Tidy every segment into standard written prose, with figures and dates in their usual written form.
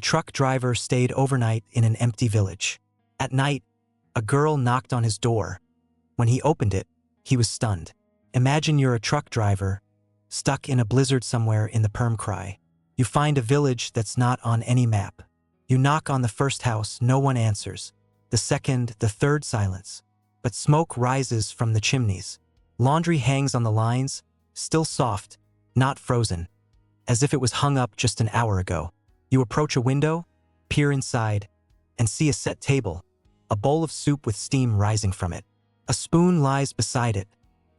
truck driver stayed overnight in an empty village. At night, a girl knocked on his door. When he opened it, he was stunned. Imagine you're a truck driver, stuck in a blizzard somewhere in the Perm-Cry. You find a village that's not on any map. You knock on the first house, no one answers. The second, the third, silence. But smoke rises from the chimneys. Laundry hangs on the lines, still soft, not frozen, as if it was hung up just an hour ago. You approach a window, peer inside, and see a set table, a bowl of soup with steam rising from it. A spoon lies beside it,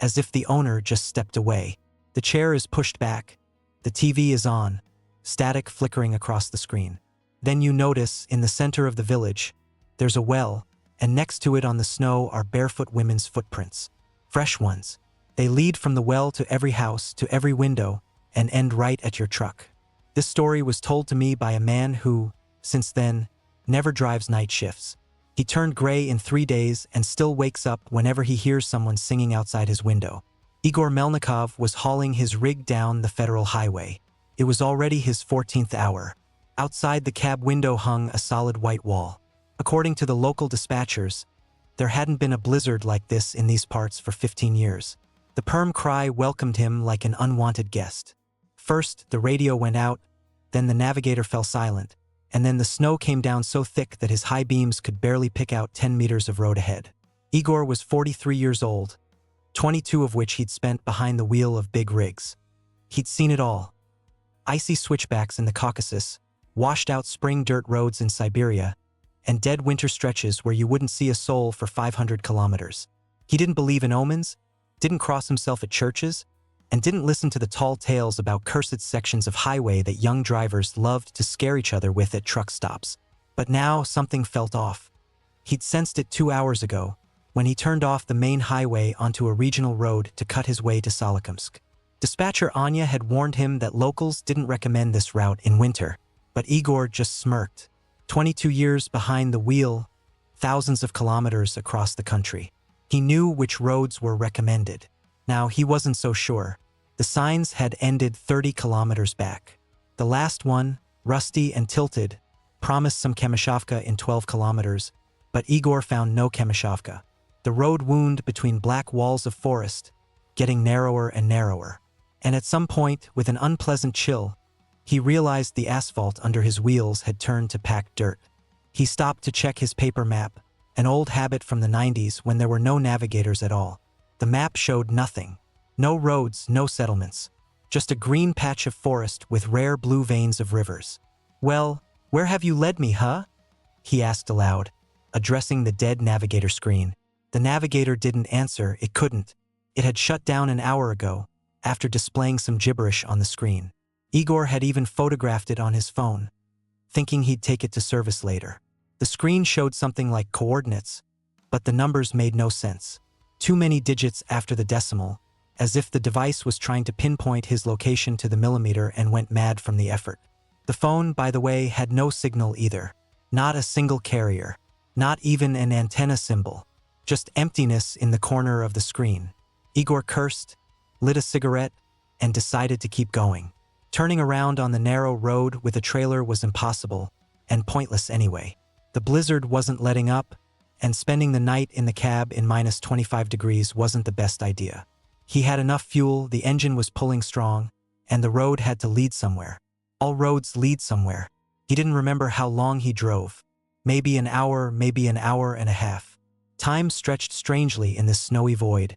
as if the owner just stepped away. The chair is pushed back. The TV is on, static flickering across the screen. Then you notice, in the center of the village, there's a well, and next to it on the snow are barefoot women's footprints. Fresh ones. They lead from the well to every house, to every window, and end right at your truck. This story was told to me by a man who, since then, never drives night shifts. He turned gray in 3 days and still wakes up whenever he hears someone singing outside his window. Igor Melnikov was hauling his rig down the federal highway. It was already his 14th hour. Outside the cab window hung a solid white wall. According to the local dispatchers, there hadn't been a blizzard like this in these parts for 15 years. The Perm-Cry welcomed him like an unwanted guest. First, the radio went out, then the navigator fell silent, and then the snow came down so thick that his high beams could barely pick out 10 meters of road ahead. Igor was 43 years old, 22 of which he'd spent behind the wheel of big rigs. He'd seen it all. Icy switchbacks in the Caucasus, washed-out spring dirt roads in Siberia, and dead winter stretches where you wouldn't see a soul for 500 kilometers. He didn't believe in omens, didn't cross himself at churches, and didn't listen to the tall tales about cursed sections of highway that young drivers loved to scare each other with at truck stops. But now something felt off. He'd sensed it 2 hours ago, when he turned off the main highway onto a regional road to cut his way to Solikamsk. Dispatcher Anya had warned him that locals didn't recommend this route in winter, but Igor just smirked. 22 years behind the wheel, thousands of kilometers across the country. He knew which roads were recommended. Now, he wasn't so sure. The signs had ended 30 kilometers back. The last one, rusty and tilted, promised some Kamyshavka in 12 kilometers, but Igor found no Kamyshavka. The road wound between black walls of forest, getting narrower and narrower. And at some point, with an unpleasant chill, he realized the asphalt under his wheels had turned to packed dirt. He stopped to check his paper map, an old habit from the 90s when there were no navigators at all. The map showed nothing. No roads, no settlements. Just a green patch of forest with rare blue veins of rivers. "Well, where have you led me, huh?" he asked aloud, addressing the dead navigator screen. The navigator didn't answer, it couldn't. It had shut down an hour ago, after displaying some gibberish on the screen. Igor had even photographed it on his phone, thinking he'd take it to service later. The screen showed something like coordinates, but the numbers made no sense. Too many digits after the decimal, as if the device was trying to pinpoint his location to the millimeter and went mad from the effort. The phone, by the way, had no signal either. Not a single carrier. Not even an antenna symbol. Just emptiness in the corner of the screen. Igor cursed, lit a cigarette, and decided to keep going. Turning around on the narrow road with a trailer was impossible, and pointless anyway. The blizzard wasn't letting up, and spending the night in the cab in minus 25 degrees wasn't the best idea. He had enough fuel, the engine was pulling strong, and the road had to lead somewhere. All roads lead somewhere. He didn't remember how long he drove. Maybe an hour and a half. Time stretched strangely in this snowy void,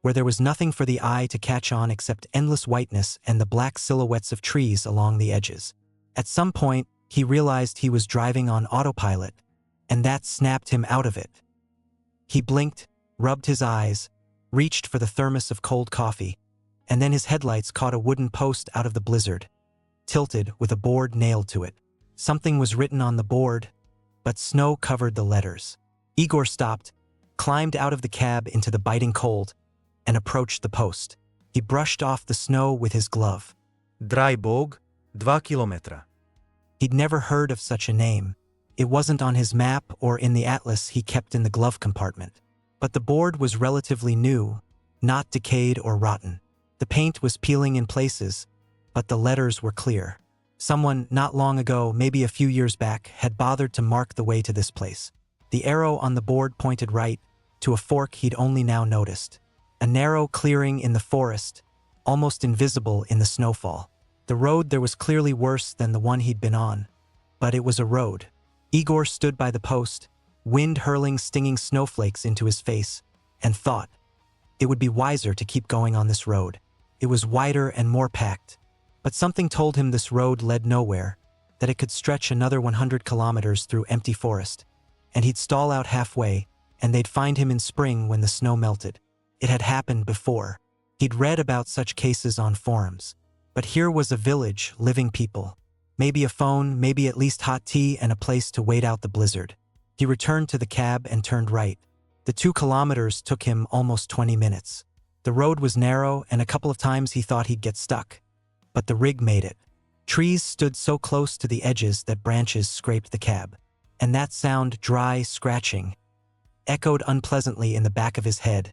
where there was nothing for the eye to catch on except endless whiteness and the black silhouettes of trees along the edges. At some point, he realized he was driving on autopilot, and that snapped him out of it. He blinked, rubbed his eyes, reached for the thermos of cold coffee, and then his headlights caught a wooden post out of the blizzard, tilted with a board nailed to it. Something was written on the board, but snow covered the letters. Igor stopped, climbed out of the cab into the biting cold, and approached the post. He brushed off the snow with his glove. Draj Bog, 2 kilometra. He'd never heard of such a name. It wasn't on his map or in the atlas he kept in the glove compartment. But the board was relatively new, not decayed or rotten. The paint was peeling in places, but the letters were clear. Someone, not long ago, maybe a few years back, had bothered to mark the way to this place. The arrow on the board pointed right, to a fork he'd only now noticed. A narrow clearing in the forest, almost invisible in the snowfall. The road there was clearly worse than the one he'd been on. But it was a road. Igor stood by the post, wind hurling stinging snowflakes into his face, and thought, it would be wiser to keep going on this road. It was wider and more packed. But something told him this road led nowhere, that it could stretch another 100 kilometers through empty forest, and he'd stall out halfway, and they'd find him in spring when the snow melted. It had happened before. He'd read about such cases on forums. But here was a village, living people. Maybe a phone, maybe at least hot tea and a place to wait out the blizzard. He returned to the cab and turned right. The 2 kilometers took him almost 20 minutes. The road was narrow, and a couple of times he thought he'd get stuck. But the rig made it. Trees stood so close to the edges that branches scraped the cab. And that sound, dry scratching, echoed unpleasantly in the back of his head,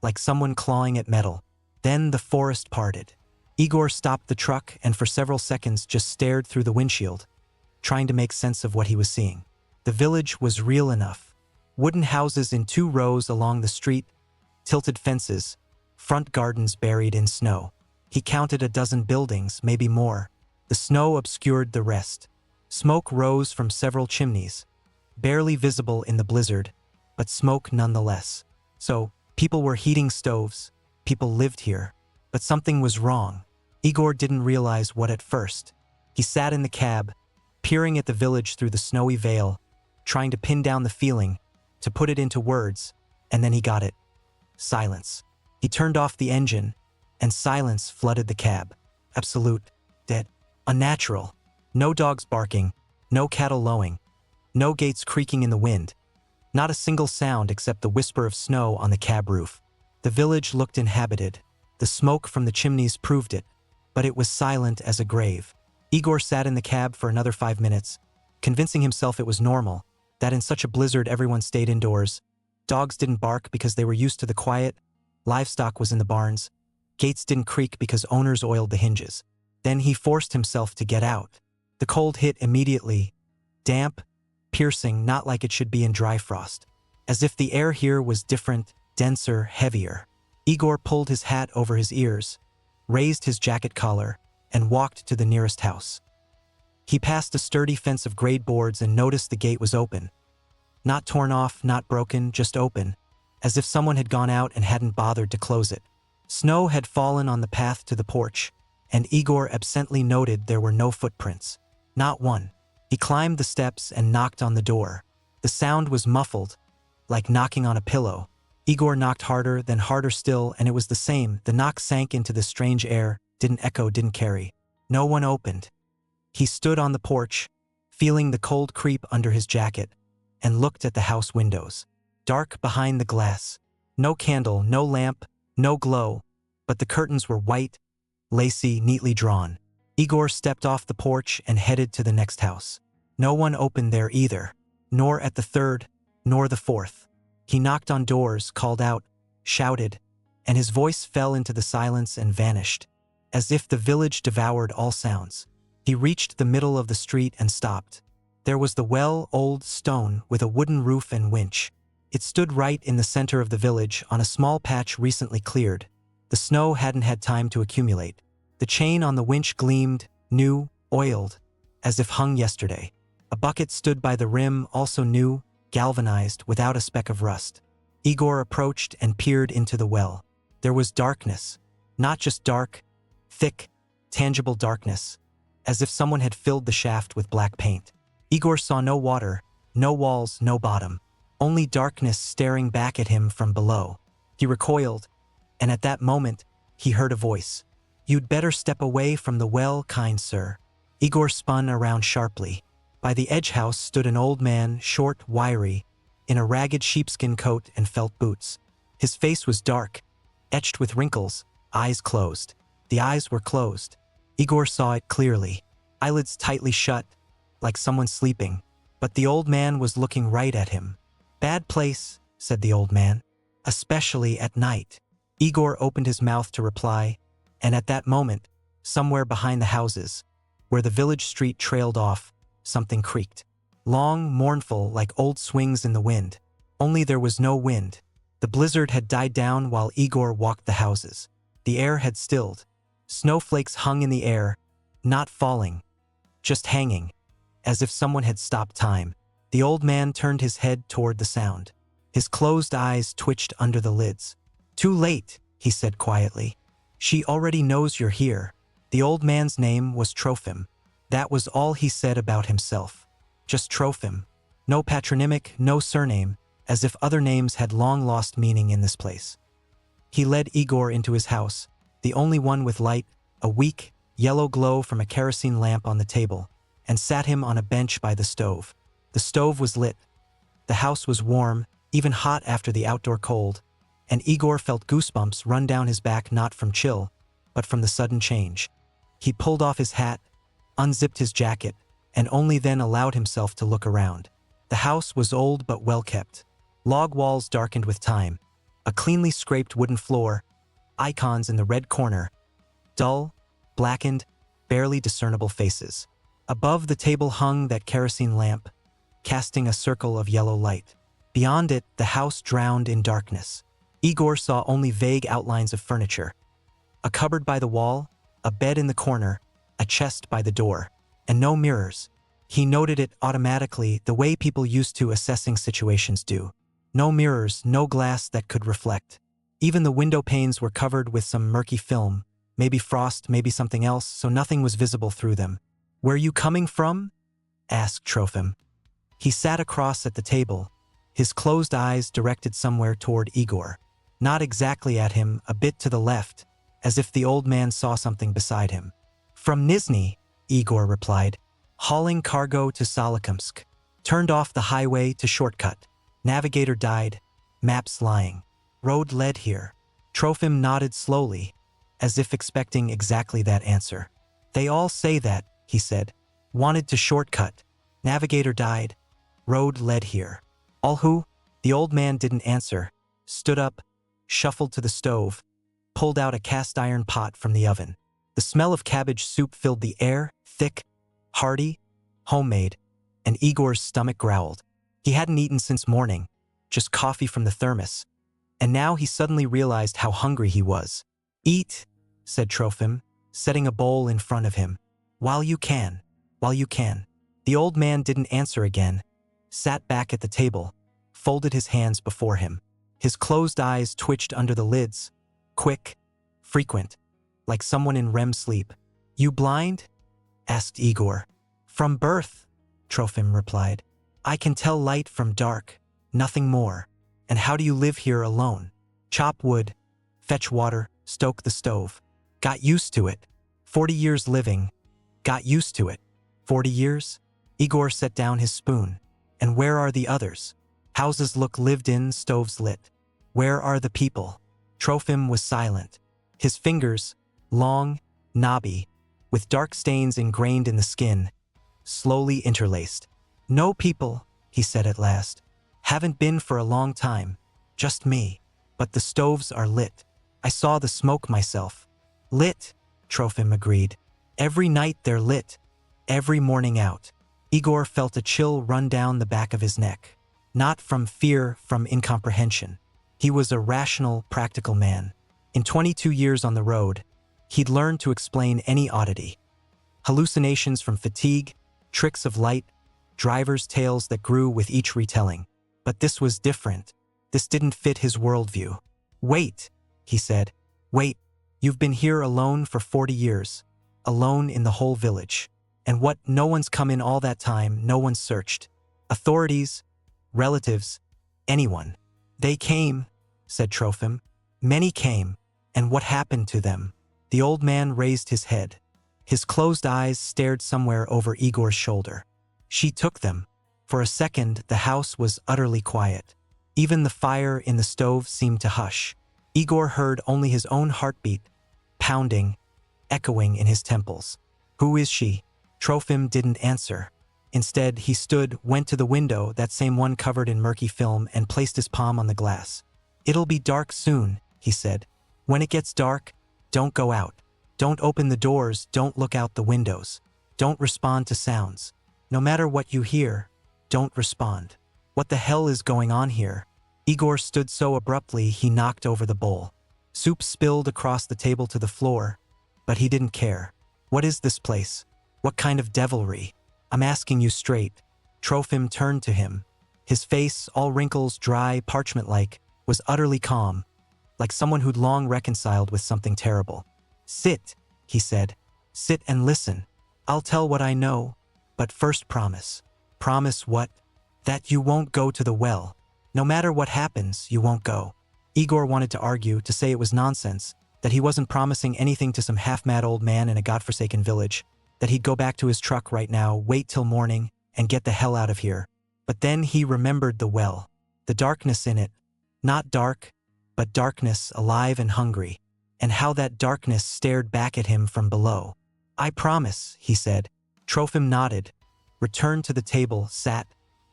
like someone clawing at metal. Then the forest parted. Igor stopped the truck and for several seconds just stared through the windshield, trying to make sense of what he was seeing. The village was real enough. Wooden houses in 2 rows along the street, tilted fences, front gardens buried in snow. He counted a dozen buildings, maybe more. The snow obscured the rest. Smoke rose from several chimneys, barely visible in the blizzard, but smoke nonetheless. So, people were heating stoves, people lived here. But something was wrong. Igor didn't realize what at first. He sat in the cab, peering at the village through the snowy veil, trying to pin down the feeling, to put it into words, and then he got it. Silence. He turned off the engine, and silence flooded the cab. Absolute, dead, unnatural. No dogs barking, no cattle lowing, no gates creaking in the wind. Not a single sound except the whisper of snow on the cab roof. The village looked inhabited. The smoke from the chimneys proved it, but it was silent as a grave. Igor sat in the cab for another 5 minutes, convincing himself it was normal, that in such a blizzard everyone stayed indoors. Dogs didn't bark because they were used to the quiet, livestock was in the barns, gates didn't creak because owners oiled the hinges. Then he forced himself to get out. The cold hit immediately, damp, piercing, not like it should be in dry frost. As if the air here was different, denser, heavier. Igor pulled his hat over his ears, raised his jacket collar, and walked to the nearest house. He passed a sturdy fence of grade boards and noticed the gate was open. Not torn off, not broken, just open, as if someone had gone out and hadn't bothered to close it. Snow had fallen on the path to the porch, and Igor absently noted there were no footprints. Not one. He climbed the steps and knocked on the door. The sound was muffled, like knocking on a pillow. Igor knocked harder, then harder still, and it was the same. The knock sank into the strange air, didn't echo, didn't carry. No one opened. He stood on the porch, feeling the cold creep under his jacket, and looked at the house windows. Dark behind the glass. No candle, no lamp, no glow, but the curtains were white, lacy, neatly drawn. Igor stepped off the porch and headed to the next house. No one opened there either, nor at the third, nor the fourth. He knocked on doors, called out, shouted, and his voice fell into the silence and vanished, as if the village devoured all sounds. He reached the middle of the street and stopped. There was the well-old stone with a wooden roof and winch. It stood right in the center of the village on a small patch recently cleared. The snow hadn't had time to accumulate. The chain on the winch gleamed, new, oiled, as if hung yesterday. A bucket stood by the rim, also new, galvanized, without a speck of rust. Igor approached and peered into the well. There was darkness. Not just dark, thick, tangible darkness, as if someone had filled the shaft with black paint. Igor saw no water, no walls, no bottom. Only darkness staring back at him from below. He recoiled, and at that moment, he heard a voice. "You'd better step away from the well, kind sir." Igor spun around sharply. By the edge house stood an old man, short, wiry, in a ragged sheepskin coat and felt boots. His face was dark, etched with wrinkles, eyes closed. The eyes were closed. Igor saw it clearly. Eyelids tightly shut, like someone sleeping. But the old man was looking right at him. "Bad place," said the old man. "Especially at night." Igor opened his mouth to reply, and at that moment, somewhere behind the houses, Where the village street trailed off, something creaked. Long, mournful, like old swings in the wind. Only there was no wind. The blizzard had died down while Igor walked the houses. The air had stilled. Snowflakes hung in the air, not falling, just hanging, as if someone had stopped time. The old man turned his head toward the sound. His closed eyes twitched under the lids. "Too late," he said quietly. "She already knows you're here." The old man's name was Trofim. That was all he said about himself. Just Trofim. No patronymic, no surname, as if other names had long lost meaning in this place. He led Igor into his house, the only one with light, a weak, yellow glow from a kerosene lamp on the table, and sat him on a bench by the stove. The stove was lit. The house was warm, even hot after the outdoor cold, and Igor felt goosebumps run down his back, not from chill, but from the sudden change. He pulled off his hat, unzipped his jacket, and only then allowed himself to look around. The house was old but well kept. Log walls darkened with time, a cleanly scraped wooden floor, icons in the red corner, dull, blackened, barely discernible faces. Above the table hung that kerosene lamp, casting a circle of yellow light. Beyond it, the house drowned in darkness. Igor saw only vague outlines of furniture. A cupboard by the wall, a bed in the corner, a chest by the door, and no mirrors. He noted it automatically, the way people used to assessing situations do. No mirrors, no glass that could reflect. Even the window panes were covered with some murky film, maybe frost, maybe something else, so nothing was visible through them. "Where you coming from?" asked Trofim. He sat across at the table, his closed eyes directed somewhere toward Igor. Not exactly at him, a bit to the left, as if the old man saw something beside him. "From Nizhny," Igor replied. "Hauling cargo to Solikamsk. Turned off the highway to shortcut. Navigator died. Maps lying. Road led here." Trofim nodded slowly, as if expecting exactly that answer. "They all say that," he said. "Wanted to shortcut. Navigator died. Road led here." "All who?" The old man didn't answer, stood up, shuffled to the stove, pulled out a cast iron pot from the oven. The smell of cabbage soup filled the air, thick, hearty, homemade, and Igor's stomach growled. He hadn't eaten since morning, just coffee from the thermos, and now he suddenly realized how hungry he was. "Eat," said Trofim, setting a bowl in front of him. While you can. While you can." The old man didn't answer again, sat back at the table, folded his hands before him. His closed eyes twitched under the lids, quick, frequent, like someone in REM sleep. "You blind?" asked Igor. "From birth," Trofim replied. "I can tell light from dark, nothing more. And how do you live here alone? Chop wood, fetch water, stoke the stove. Got used to it. 40 years living. Got used to it." 40 years? Igor set down his spoon. "And where are the others? Houses look lived in, stoves lit. Where are the people?" Trofim was silent. His fingers, long, knobby, with dark stains ingrained in the skin, slowly interlaced. "No people," he said at last. "Haven't been for a long time. Just me. But the stoves are lit. I saw the smoke myself." "Lit," Trofim agreed. "Every night they're lit. Every morning out." Igor felt a chill run down the back of his neck. Not from fear, from incomprehension. He was a rational, practical man. In 22 years on the road, he'd learned to explain any oddity. Hallucinations from fatigue, tricks of light, drivers' tales that grew with each retelling. But this was different. This didn't fit his worldview. "Wait," he said. "Wait, you've been here alone for 40 years. Alone in the whole village. And what, no one's come in all that time, no one's searched. Authorities, relatives, anyone." "They came," said Trofim. "Many came. And what happened to them?" The old man raised his head. His closed eyes stared somewhere over Igor's shoulder. "She took them." For a second, the house was utterly quiet. Even the fire in the stove seemed to hush. Igor heard only his own heartbeat, pounding, echoing in his temples. "Who is she?" Trofim didn't answer. Instead, he stood, went to the window, that same one covered in murky film, and placed his palm on the glass. "It'll be dark soon," he said. "When it gets dark, don't go out. Don't open the doors, don't look out the windows. Don't respond to sounds. No matter what you hear, don't respond. What the hell is going on here? Igor stood so abruptly he knocked over the bowl. Soup spilled across the table to the floor, but he didn't care. What is this place? What kind of devilry? I'm asking you straight. Trofim turned to him. His face, all wrinkles, dry, parchment-like, was utterly calm, like someone who'd long reconciled with something terrible. Sit, he said. Sit and listen. I'll tell what I know, but first promise. Promise what? That you won't go to the well. No matter what happens, you won't go. Igor wanted to argue, to say it was nonsense, that he wasn't promising anything to some half-mad old man in a godforsaken village, that he'd go back to his truck right now, wait till morning, and get the hell out of here. But then he remembered the well, the darkness in it. Not dark, but darkness, alive and hungry, and how that darkness stared back at him from below. I promise, he said. Trofim nodded, returned to the table, sat,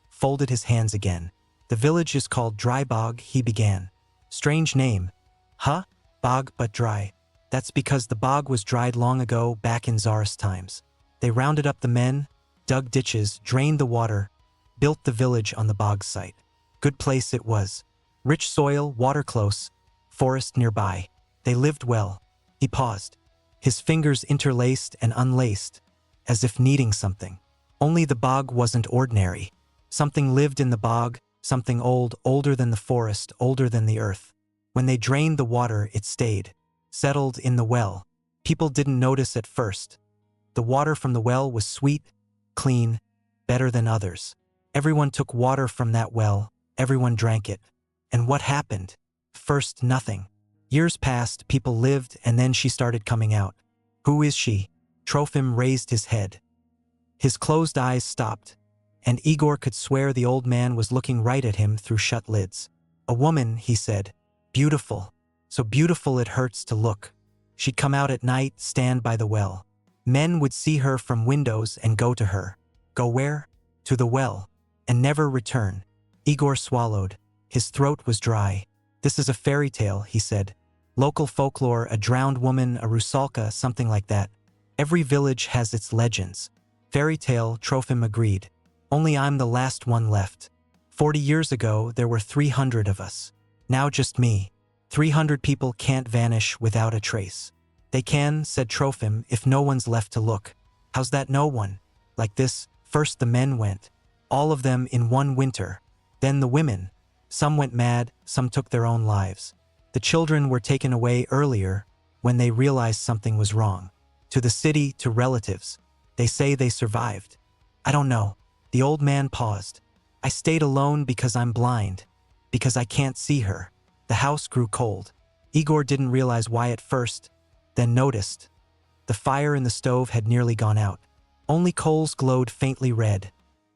folded his hands again. The village is called Dry Bog, he began. Strange name. Huh? Bog but dry. That's because the bog was dried long ago, back in Tsarist times. They rounded up the men, dug ditches, drained the water, built the village on the bog site. Good place it was. Rich soil, water close, forest nearby. They lived well. He paused, his fingers interlaced and unlaced, as if needing something. Only the bog wasn't ordinary. Something lived in the bog, something old, older than the forest, older than the earth. When they drained the water, it stayed, settled in the well. People didn't notice at first. The water from the well was sweet, clean, better than others. Everyone took water from that well, everyone drank it. And what happened? First, nothing. Years passed, people lived, and then she started coming out. Who is she? Trofim raised his head. His closed eyes stopped, and Igor could swear the old man was looking right at him through shut lids. A woman, he said. Beautiful. So beautiful it hurts to look. She'd come out at night, stand by the well. Men would see her from windows and go to her. Go where? To the well. And never return. Igor swallowed. His throat was dry. This is a fairy tale, he said. Local folklore, a drowned woman, a rusalka, something like that. Every village has its legends. Fairy tale, Trofim agreed. Only I'm the last one left. 40 years ago, there were 300 of us. Now just me. 300 people can't vanish without a trace. They can, said Trofim, if no one's left to look. How's that no one? Like this, first the men went. All of them in one winter. Then the women. Some went mad, some took their own lives. The children were taken away earlier when they realized something was wrong. To the city, to relatives. They say they survived. I don't know. The old man paused. I stayed alone because I'm blind. Because I can't see her. The house grew cold. Igor didn't realize why at first, then noticed. The fire in the stove had nearly gone out. Only coals glowed faintly red,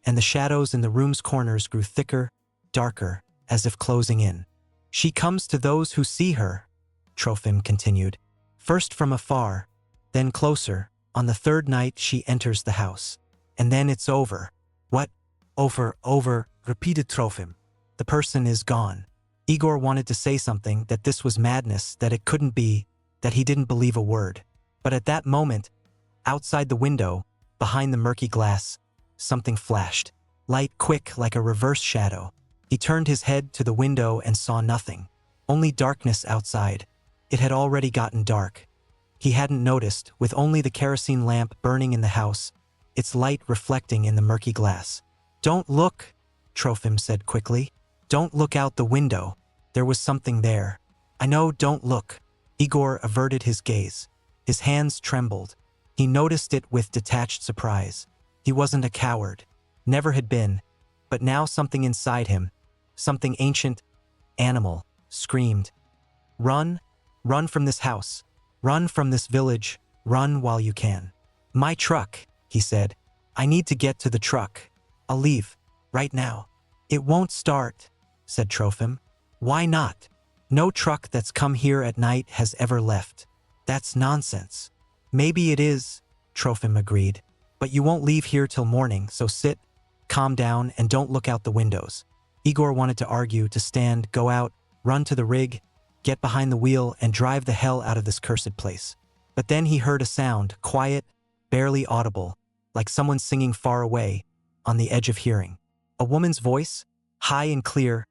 and the shadows in the room's corners grew thicker, darker, as if closing in. She comes to those who see her, Trofim continued. First from afar, then closer. On the third night she enters the house. And then it's over. What? Over, repeated Trofim. The person is gone. Igor wanted to say something, that this was madness, that it couldn't be, that he didn't believe a word. But at that moment, outside the window, behind the murky glass, something flashed. Light quick like a reverse shadow. He turned his head to the window and saw nothing. Only darkness outside. It had already gotten dark. He hadn't noticed, with only the kerosene lamp burning in the house, its light reflecting in the murky glass. Don't look, Trofim said quickly. Don't look out the window. There was something there. I know, don't look. Igor averted his gaze. His hands trembled. He noticed it with detached surprise. He wasn't a coward. Never had been. But now something inside him, something ancient, animal, screamed. Run, run from this house. Run from this village. Run while you can. My truck, he said. I need to get to the truck. I'll leave, right now. It won't start, said Trofim. Why not? No truck that's come here at night has ever left. That's nonsense. Maybe it is, Trofim agreed. But you won't leave here till morning, so sit, calm down, and don't look out the windows. Igor wanted to argue, to stand, go out, run to the rig, get behind the wheel, and drive the hell out of this cursed place. But then he heard a sound, quiet, barely audible, like someone singing far away, on the edge of hearing. A woman's voice, high and clear,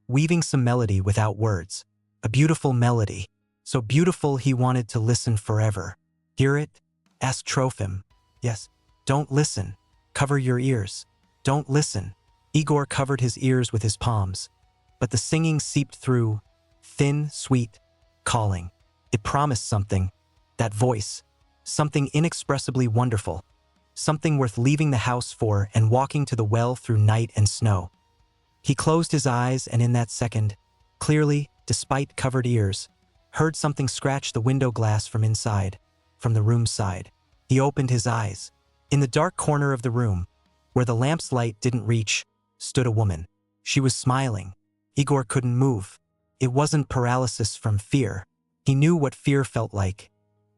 weaving some melody without words. A beautiful melody, so beautiful he wanted to listen forever. Hear it? Asked Trofim. Yes. Don't listen. Cover your ears. Don't listen. Igor covered his ears with his palms, but the singing seeped through, thin, sweet, calling. It promised something, that voice, something inexpressibly wonderful, something worth leaving the house for and walking to the well through night and snow. He closed his eyes and in that second, clearly, despite covered ears, heard something scratch the window glass from inside, from the room's side. He opened his eyes. In the dark corner of the room, where the lamp's light didn't reach, stood a woman. She was smiling. Igor couldn't move. It wasn't paralysis from fear. He knew what fear felt like.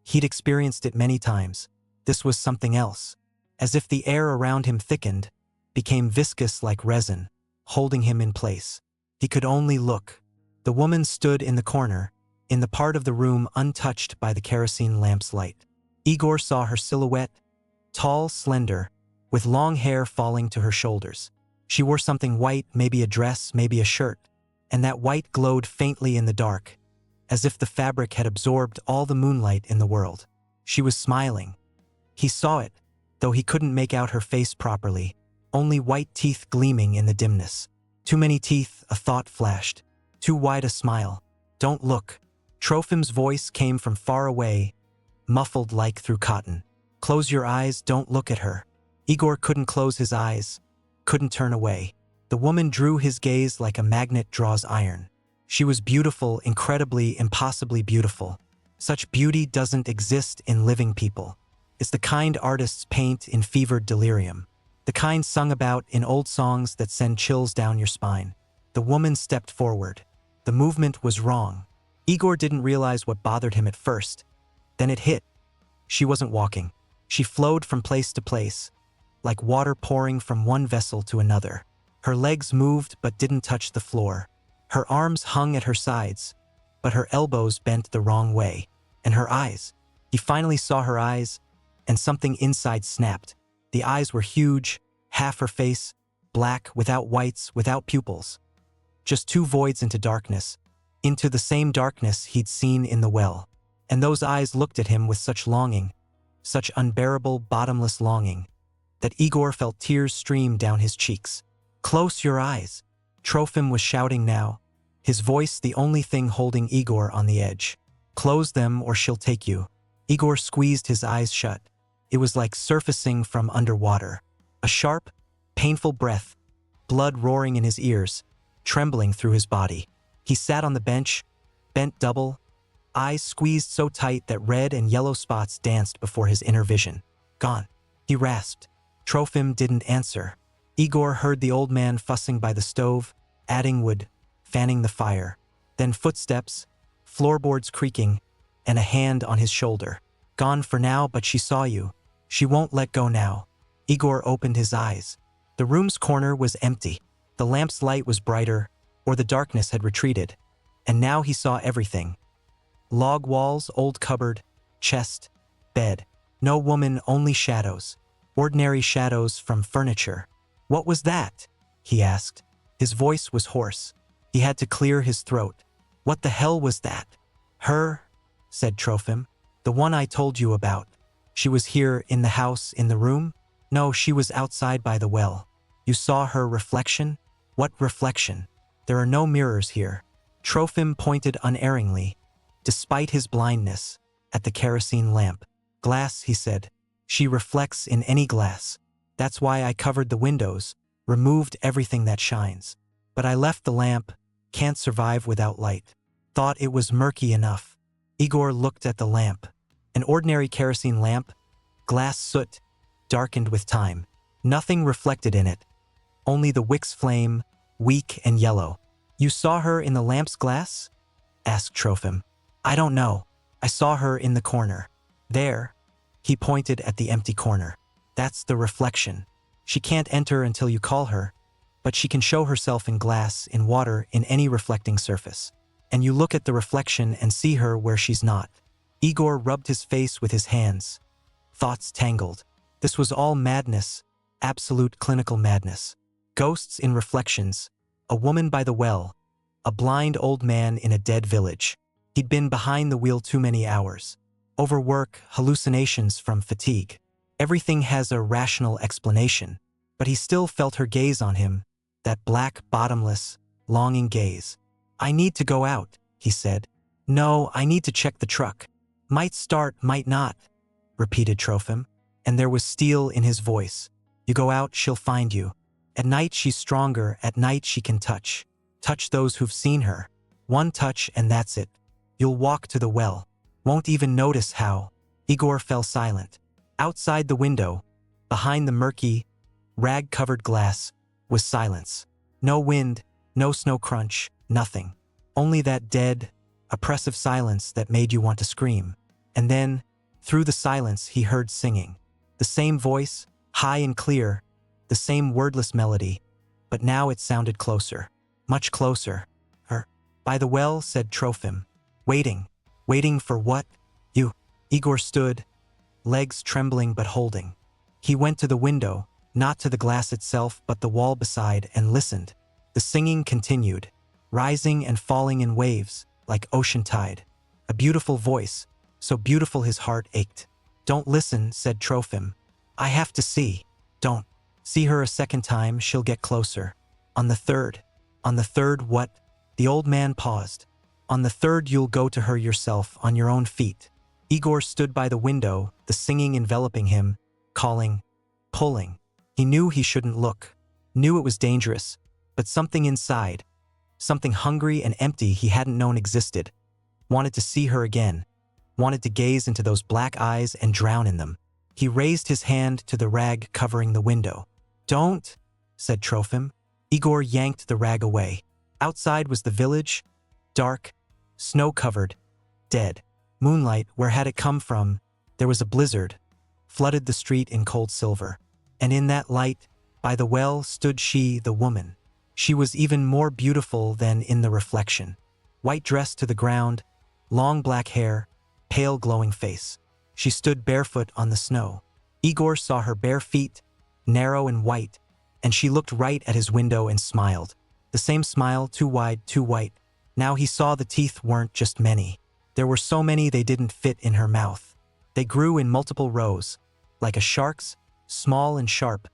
He'd experienced it many times. This was something else. As if the air around him thickened, became viscous like resin, holding him in place. He could only look. The woman stood in the corner, in the part of the room untouched by the kerosene lamp's light. Igor saw her silhouette, tall, slender, with long hair falling to her shoulders. She wore something white, maybe a dress, maybe a shirt, and that white glowed faintly in the dark, as if the fabric had absorbed all the moonlight in the world. She was smiling. He saw it, though he couldn't make out her face properly, only white teeth gleaming in the dimness. Too many teeth, a thought flashed. Too wide a smile. Don't look. Trofim's voice came from far away, muffled like through cotton. Close your eyes, don't look at her. Igor couldn't close his eyes, couldn't turn away. The woman drew his gaze like a magnet draws iron. She was beautiful, incredibly, impossibly beautiful. Such beauty doesn't exist in living people. It's the kind artists paint in fevered delirium. The kind sung about in old songs that send chills down your spine. The woman stepped forward. The movement was wrong. Igor didn't realize what bothered him at first. Then it hit. She wasn't walking. She flowed from place to place, like water pouring from one vessel to another. Her legs moved but didn't touch the floor. Her arms hung at her sides, but her elbows bent the wrong way. And her eyes. He finally saw her eyes, and something inside snapped. The eyes were huge, half her face, black, without whites, without pupils. Just two voids into darkness, into the same darkness he'd seen in the well. And those eyes looked at him with such longing, such unbearable, bottomless longing, that Igor felt tears stream down his cheeks. Close your eyes. Trofim was shouting now, his voice the only thing holding Igor on the edge. Close them or she'll take you. Igor squeezed his eyes shut. It was like surfacing from underwater. A sharp, painful breath, blood roaring in his ears, trembling through his body. He sat on the bench, bent double, eyes squeezed so tight that red and yellow spots danced before his inner vision. Gone, he rasped. Trofim didn't answer. Igor heard the old man fussing by the stove, adding wood, fanning the fire. Then footsteps, floorboards creaking, and a hand on his shoulder. Gone for now, but she saw you. She won't let go now. Igor opened his eyes. The room's corner was empty. The lamp's light was brighter, or the darkness had retreated. And now he saw everything. Log walls, old cupboard, chest, bed. No woman, only shadows. Ordinary shadows from furniture. What was that? He asked. His voice was hoarse. He had to clear his throat. What the hell was that? Her, said Trofim. The one I told you about. She was here in the house, in the room? No, she was outside by the well. You saw her reflection? What reflection? There are no mirrors here. Trofim pointed unerringly, despite his blindness, at the kerosene lamp. Glass, he said. She reflects in any glass. That's why I covered the windows, removed everything that shines. But I left the lamp, can't survive without light. Thought it was murky enough. Igor looked at the lamp. An ordinary kerosene lamp, glass soot, darkened with time. Nothing reflected in it. Only the wick's flame, weak and yellow. You saw her in the lamp's glass? Asked Trofim. I don't know. I saw her in the corner. There. He pointed at the empty corner. That's the reflection. She can't enter until you call her, but she can show herself in glass, in water, in any reflecting surface. And you look at the reflection and see her where she's not. Igor rubbed his face with his hands. Thoughts tangled. This was all madness, absolute clinical madness. Ghosts in reflections, a woman by the well, a blind old man in a dead village. He'd been behind the wheel too many hours. Overwork, hallucinations from fatigue. Everything has a rational explanation, but he still felt her gaze on him, that black, bottomless, longing gaze. "I need to go out," he said. "No, I need to check the truck. Might start, might not," repeated Trofim, and there was steel in his voice. "You go out, she'll find you. At night she's stronger, at night she can touch. Touch those who've seen her. One touch and that's it. You'll walk to the well. Won't even notice how." Igor fell silent. Outside the window, behind the murky, rag-covered glass, was silence. No wind, no snow crunch, nothing. Only that dead, oppressive silence that made you want to scream. And then, through the silence, he heard singing. The same voice, high and clear, the same wordless melody, but now it sounded closer, much closer. "Her, by the well," said Trofim. "Waiting. Waiting for what? You." Igor stood, legs trembling but holding. He went to the window, not to the glass itself but the wall beside, and listened. The singing continued, rising and falling in waves, like ocean tide. A beautiful voice, so beautiful his heart ached. "Don't listen," said Trofim. "I have to see." "Don't. See her a second time, she'll get closer. On the third." "On the third what?" The old man paused. "On the third you'll go to her yourself, on your own feet." Igor stood by the window, the singing enveloping him, calling, pulling. He knew he shouldn't look, knew it was dangerous, but something inside, something hungry and empty he hadn't known existed, wanted to see her again, wanted to gaze into those black eyes and drown in them. He raised his hand to the rag covering the window. "Don't," said Trofim. Igor yanked the rag away. Outside was the village, dark, snow-covered, dead. Moonlight, where had it come from? There was a blizzard, flooded the street in cold silver. And in that light, by the well, stood she, the woman. She was even more beautiful than in the reflection. White dress to the ground, long black hair, pale glowing face. She stood barefoot on the snow. Igor saw her bare feet, narrow and white, and she looked right at his window and smiled. The same smile, too wide, too white. Now he saw the teeth weren't just many. There were so many they didn't fit in her mouth. They grew in multiple rows, like a shark's, small and sharp,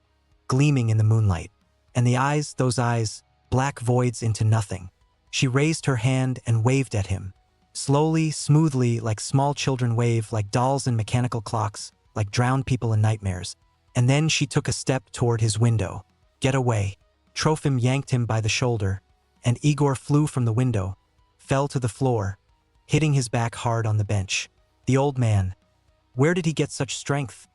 gleaming in the moonlight. And the eyes, those eyes, black voids into nothing. She raised her hand and waved at him. Slowly, smoothly, like small children wave, like dolls in mechanical clocks, like drowned people in nightmares. And then she took a step toward his window. "Get away." Trofim yanked him by the shoulder, and Igor flew from the window, fell to the floor, hitting his back hard on the bench. The old man, where did he get such strength?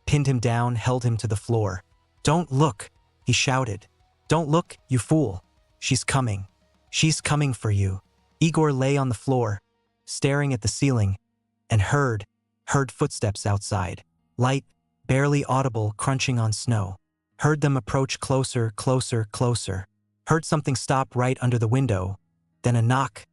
Pinned him down, held him to the floor. "Don't look," he shouted. "Don't look, you fool. She's coming. She's coming for you." Igor lay on the floor, staring at the ceiling, and heard footsteps outside. Light, barely audible, crunching on snow. Heard them approach closer, closer, closer. Heard something stop right under the window. Then a knock.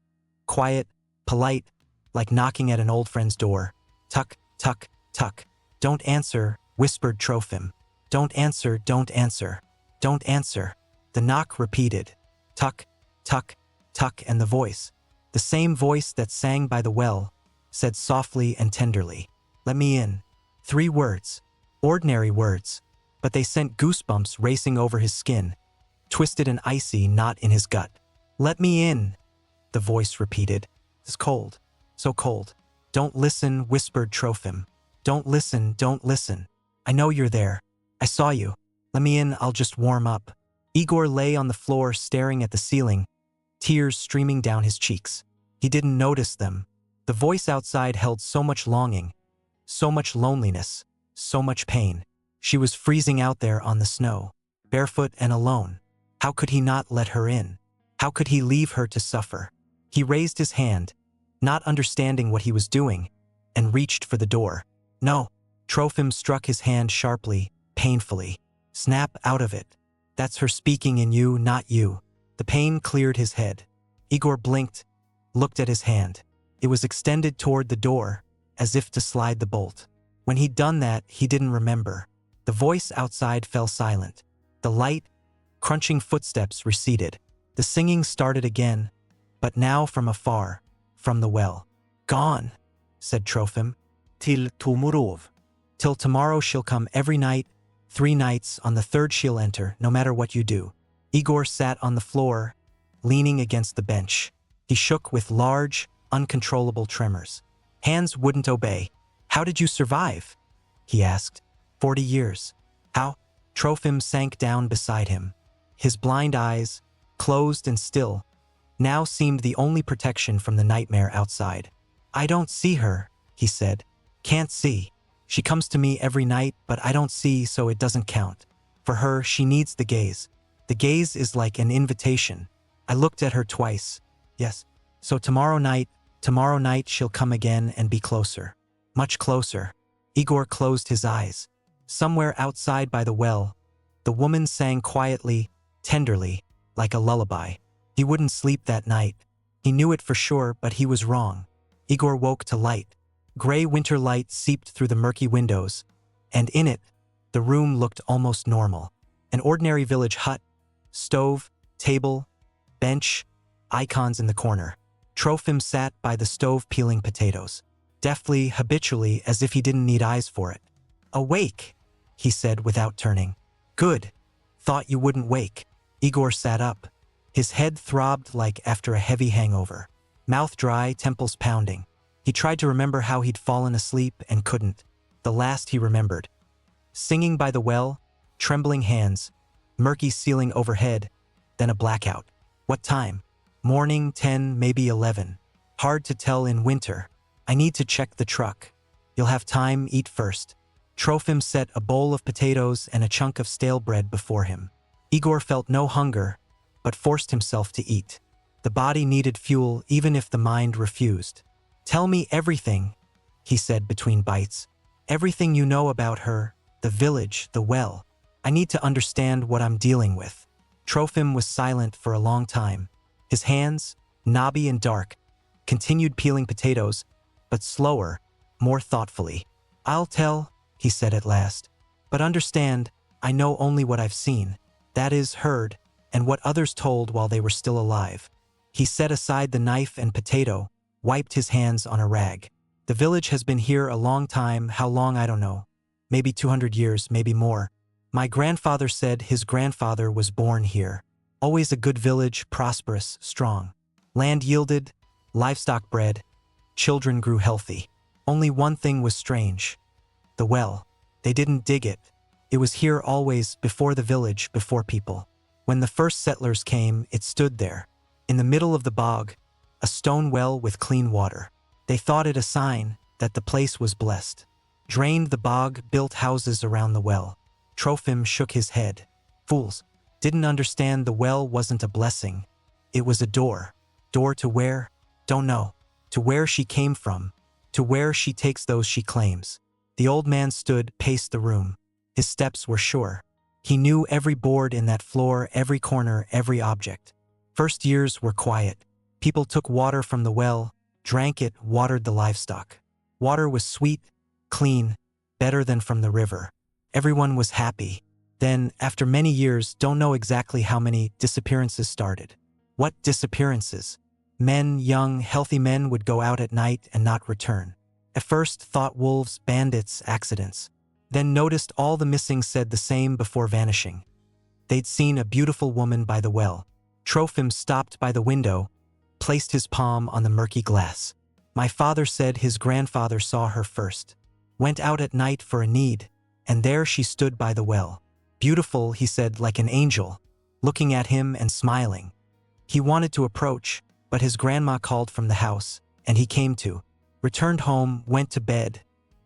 Quiet, polite, like knocking at an old friend's door. "Tuck, tuck, tuck." "Don't answer," whispered Trofim. "Don't answer, don't answer, don't answer." The knock repeated. Tuck, tuck, tuck, and the voice, the same voice that sang by the well, said softly and tenderly, "Let me in." 3 words, ordinary words, but they sent goosebumps racing over his skin, twisted and icy knot in his gut. "Let me in," the voice repeated. "It's cold, so cold." "Don't listen," whispered Trofim. "Don't listen, don't listen. I know you're there. I saw you. Let me in, I'll just warm up." Igor lay on the floor staring at the ceiling, tears streaming down his cheeks. He didn't notice them. The voice outside held so much longing, so much loneliness, so much pain. She was freezing out there on the snow, barefoot and alone. How could he not let her in? How could he leave her to suffer? He raised his hand, not understanding what he was doing, and reached for the door. "No." Trofim struck his hand sharply, painfully. "Snap out of it. That's her speaking in you, not you." The pain cleared his head. Igor blinked, looked at his hand. It was extended toward the door, as if to slide the bolt. When he'd done that, he didn't remember. The voice outside fell silent. The light, crunching footsteps receded. The singing started again, but now from afar, from the well. "Gone," said Trofim. Till tomorrow. "Till tomorrow she'll come every night, 3 nights, on the third she'll enter, no matter what you do." Igor sat on the floor, leaning against the bench. He shook with large, uncontrollable tremors. Hands wouldn't obey. "How did you survive?" he asked. 40 years. How? Trofim sank down beside him. His blind eyes, closed and still, now seemed the only protection from the nightmare outside. "I don't see her," he said. "Can't see. She comes to me every night, but I don't see, so it doesn't count. For her, she needs the gaze. The gaze is like an invitation. I looked at her twice. Yes. So tomorrow night she'll come again and be closer. Much closer." Igor closed his eyes. Somewhere outside by the well, the woman sang quietly, tenderly, like a lullaby. He wouldn't sleep that night. He knew it for sure, but he was wrong. Igor woke to light. Gray winter light seeped through the murky windows, and in it, the room looked almost normal. An ordinary village hut, stove, table, bench, icons in the corner. Trofim sat by the stove peeling potatoes, deftly, habitually, as if he didn't need eyes for it. "Awake," he said without turning. "Good. Thought you wouldn't wake." Igor sat up. His head throbbed like after a heavy hangover. Mouth dry, temples pounding. He tried to remember how he'd fallen asleep and couldn't. The last he remembered. Singing by the well, trembling hands, murky ceiling overhead, then a blackout. What time? Morning, 10, maybe 11. Hard to tell in winter. "I need to check the truck." "You'll have time, eat first." Trofim set a bowl of potatoes and a chunk of stale bread before him. Igor felt no hunger, but forced himself to eat. The body needed fuel even if the mind refused. "Tell me everything," he said between bites. "Everything you know about her, the village, the well. I need to understand what I'm dealing with." Trofim was silent for a long time. His hands, knobby and dark, continued peeling potatoes, but slower, more thoughtfully. "I'll tell," he said at last. "But understand, I know only what I've seen. That is, heard, and what others told while they were still alive." He set aside the knife and potato, wiped his hands on a rag. "The village has been here a long time, how long I don't know. Maybe 200 years, maybe more. My grandfather said his grandfather was born here. Always a good village, prosperous, strong. Land yielded, livestock bred, children grew healthy. Only one thing was strange. The well. They didn't dig it. It was here always, before the village, before people. When the first settlers came, it stood there, in the middle of the bog, a stone well with clean water. They thought it a sign that the place was blessed. Drained the bog, built houses around the well." Trofim shook his head. "Fools. Didn't understand the well wasn't a blessing. It was a door. Door to where? Don't know. To where she came from. To where she takes those she claims." The old man stood, paced the room. His steps were sure. He knew every board in that floor, every corner, every object. First years were quiet. People took water from the well, drank it, watered the livestock. Water was sweet, clean, better than from the river. Everyone was happy. Then, after many years, don't know exactly how many, disappearances started. What disappearances? Men, young, healthy men would go out at night and not return. At first thought wolves, bandits, accidents. Then noticed all the missing said the same before vanishing. They'd seen a beautiful woman by the well. Trofim stopped by the window, placed his palm on the murky glass. "My father said his grandfather saw her first. Went out at night for a need, and there she stood by the well. Beautiful," he said, "like an angel, looking at him and smiling." He wanted to approach, but his grandma called from the house, and he came to. Returned home, went to bed,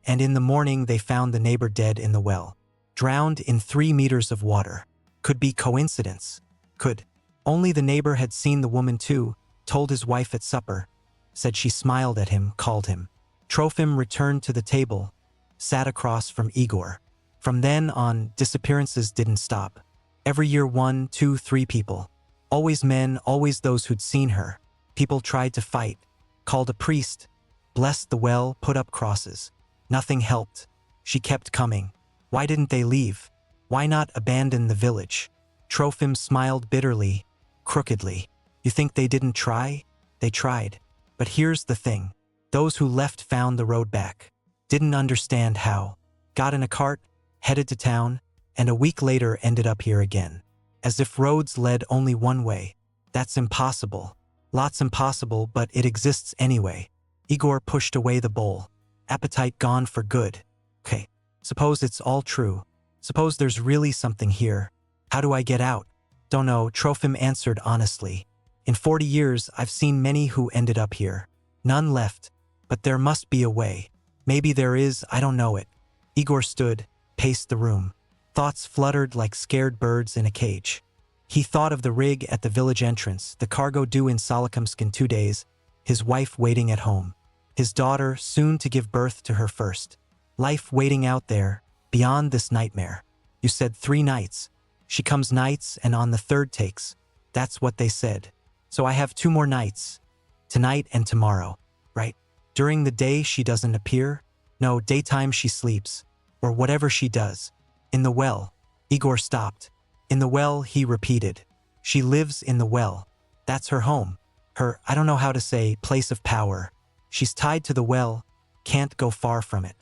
and in the morning they found the neighbor dead in the well, drowned in 3 meters of water. Could be coincidence. Could. Only the neighbor had seen the woman too, told his wife at supper, said she smiled at him, called him. Trofim returned to the table, sat across from Igor. From then on, disappearances didn't stop. Every year 1, 2, 3 people. Always men, always those who'd seen her. People tried to fight, called a priest, blessed the well, put up crosses. Nothing helped. She kept coming. Why didn't they leave? Why not abandon the village? Trofim smiled bitterly, crookedly. You think they didn't try? They tried. But here's the thing. Those who left found the road back. Didn't understand how. Got in a cart, headed to town, and a week later ended up here again. As if roads led only one way. That's impossible. Lots impossible, but it exists anyway. Igor pushed away the bowl. Appetite gone for good. Okay, suppose it's all true. Suppose there's really something here. How do I get out? Don't know, Trofim answered honestly. In 40 years, I've seen many who ended up here. None left. But there must be a way. Maybe there is, I don't know it. Igor stood, paced the room. Thoughts fluttered like scared birds in a cage. He thought of the rig at the village entrance, the cargo due in Solikamsk in 2 days, his wife waiting at home, his daughter soon to give birth to her first. Life waiting out there, beyond this nightmare. You said 3 nights. She comes nights and on the 3rd takes. That's what they said. So I have 2 more nights. Tonight and tomorrow, right? During the day she doesn't appear. No, daytime she sleeps. Or whatever she does. In the well. Igor stopped. In the well, he repeated. She lives in the well. That's her home. Her, I don't know how to say, place of power. She's tied to the well, can't go far from it.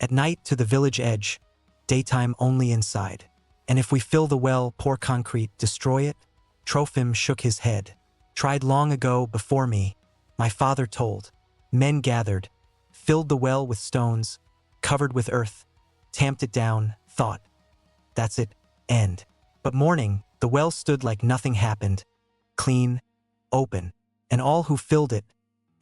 At night to the village edge, daytime only inside. And if we fill the well, pour concrete, destroy it? Trofim shook his head. Tried long ago, before me. My father told. Men gathered, filled the well with stones, covered with earth, tamped it down, thought. That's it, end. But morning, the well stood like nothing happened, clean, open, and all who filled it,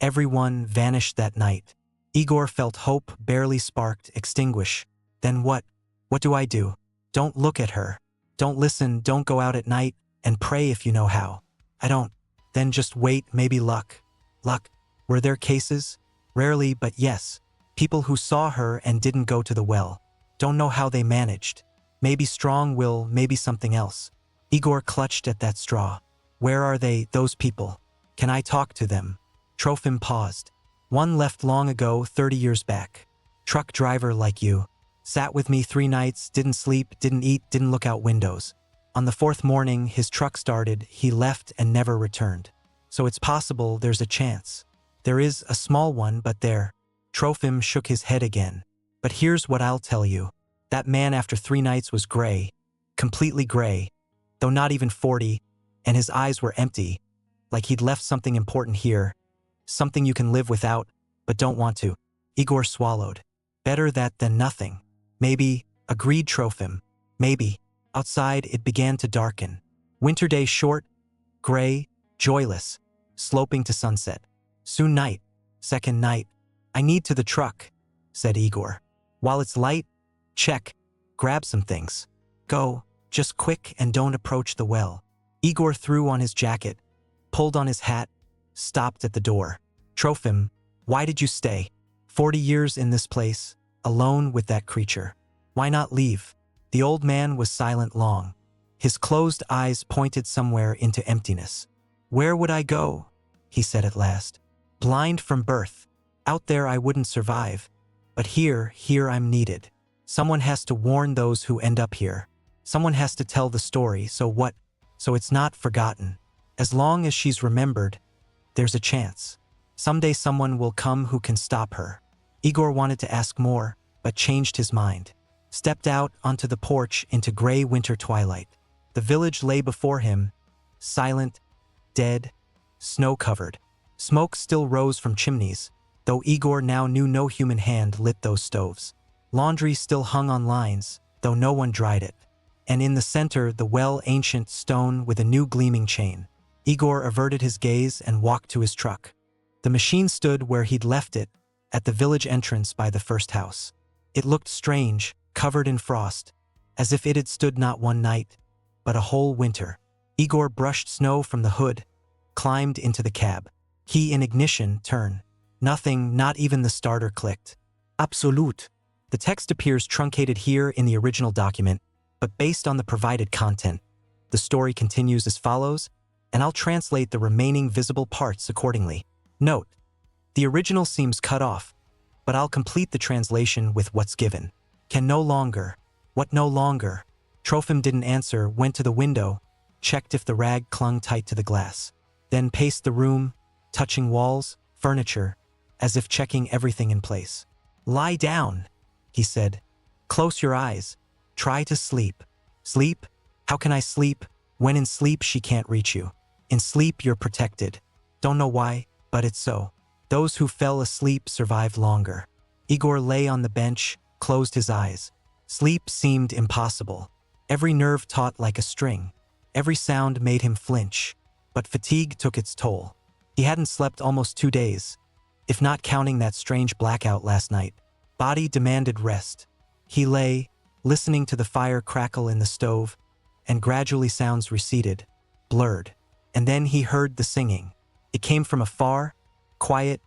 everyone vanished that night. Igor felt hope barely sparked, extinguish. Then what? What do I do? Don't look at her. Don't listen, don't go out at night, and pray if you know how. I don't. Then just wait, maybe luck. Luck. Were there cases? Rarely, but yes. People who saw her and didn't go to the well. Don't know how they managed. Maybe strong will, maybe something else. Igor clutched at that straw. Where are they, those people? Can I talk to them? Trofim paused. One left long ago, 30 years back. Truck driver like you. Sat with me 3 nights, didn't sleep, didn't eat, didn't look out windows. On the 4th morning, his truck started, he left and never returned. So it's possible there's a chance. There is a small one, but there. Trofim shook his head again. But here's what I'll tell you. That man after 3 nights was gray. Completely gray. Though not even 40, and his eyes were empty. Like he'd left something important here. Something you can live without, but don't want to. Igor swallowed. Better that than nothing. Maybe, agreed Trofim. Maybe. Outside it began to darken. Winter day short, gray, joyless, sloping to sunset. Soon night. Second night. I need to the truck, said Igor. While it's light, check. Grab some things. Go, just quick and don't approach the well. Igor threw on his jacket, pulled on his hat, stopped at the door. Trofim, why did you stay? 40 years in this place, alone with that creature. Why not leave? The old man was silent long. His closed eyes pointed somewhere into emptiness. Where would I go? He said at last. Blind from birth. Out there I wouldn't survive. But here I'm needed. Someone has to warn those who end up here. Someone has to tell the story, so what? So it's not forgotten. As long as she's remembered, there's a chance. Someday someone will come who can stop her. Igor wanted to ask more, but changed his mind. Stepped out onto the porch into gray winter twilight. The village lay before him, silent, dead, snow-covered. Smoke still rose from chimneys, though Igor now knew no human hand lit those stoves. Laundry still hung on lines, though no one dried it. And in the center, the well-ancient stone with a new gleaming chain. Igor averted his gaze and walked to his truck. The machine stood where he'd left it, at the village entrance by the first house. It looked strange, covered in frost, as if it had stood not one night, but a whole winter. Igor brushed snow from the hood, climbed into the cab. Key in ignition, turn. Nothing, not even the starter clicked. Absolut. The text appears truncated here in the original document, but based on the provided content. The story continues as follows, and I'll translate the remaining visible parts accordingly. Note, the original seems cut off, but I'll complete the translation with what's given. Can no longer. What no longer? Trofim didn't answer, went to the window, checked if the rag clung tight to the glass. Then paced the room, touching walls, furniture, as if checking everything in place. Lie down, he said. Close your eyes. Try to sleep. Sleep? How can I sleep? When in sleep she can't reach you. In sleep you're protected. Don't know why, but it's so. Those who fell asleep survived longer. Igor lay on the bench, closed his eyes. Sleep seemed impossible. Every nerve taut like a string. Every sound made him flinch. But fatigue took its toll. He hadn't slept almost 2 days, if not counting that strange blackout last night. Body demanded rest. He lay, listening to the fire crackle in the stove, and gradually sounds receded, blurred. And then he heard the singing. It came from afar, quiet,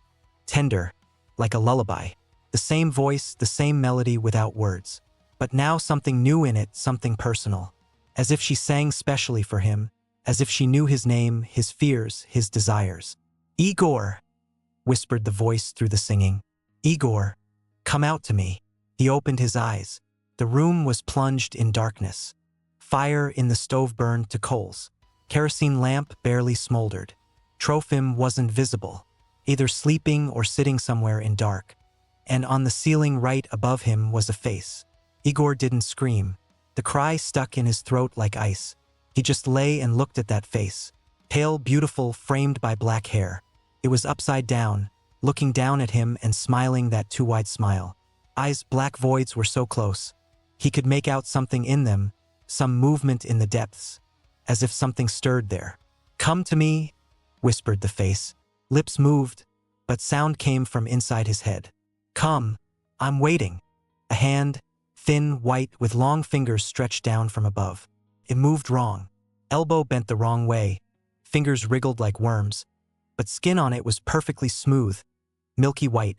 tender, like a lullaby. The same voice, the same melody without words. But now something new in it, something personal. As if she sang specially for him, as if she knew his name, his fears, his desires. Igor, whispered the voice through the singing. Igor, come out to me. He opened his eyes. The room was plunged in darkness. Fire in the stove burned to coals. Kerosene lamp barely smoldered. Trofim wasn't visible, either sleeping or sitting somewhere in dark. And on the ceiling right above him was a face. Igor didn't scream. The cry stuck in his throat like ice. He just lay and looked at that face. Pale, beautiful, framed by black hair. It was upside down, looking down at him and smiling that too wide smile. Eyes black voids were so close. He could make out something in them, some movement in the depths, as if something stirred there. Come to me, whispered the face. Lips moved, but sound came from inside his head. Come, I'm waiting. A hand, thin, white, with long fingers stretched down from above. It moved wrong. Elbow bent the wrong way. Fingers wriggled like worms. But skin on it was perfectly smooth, milky white,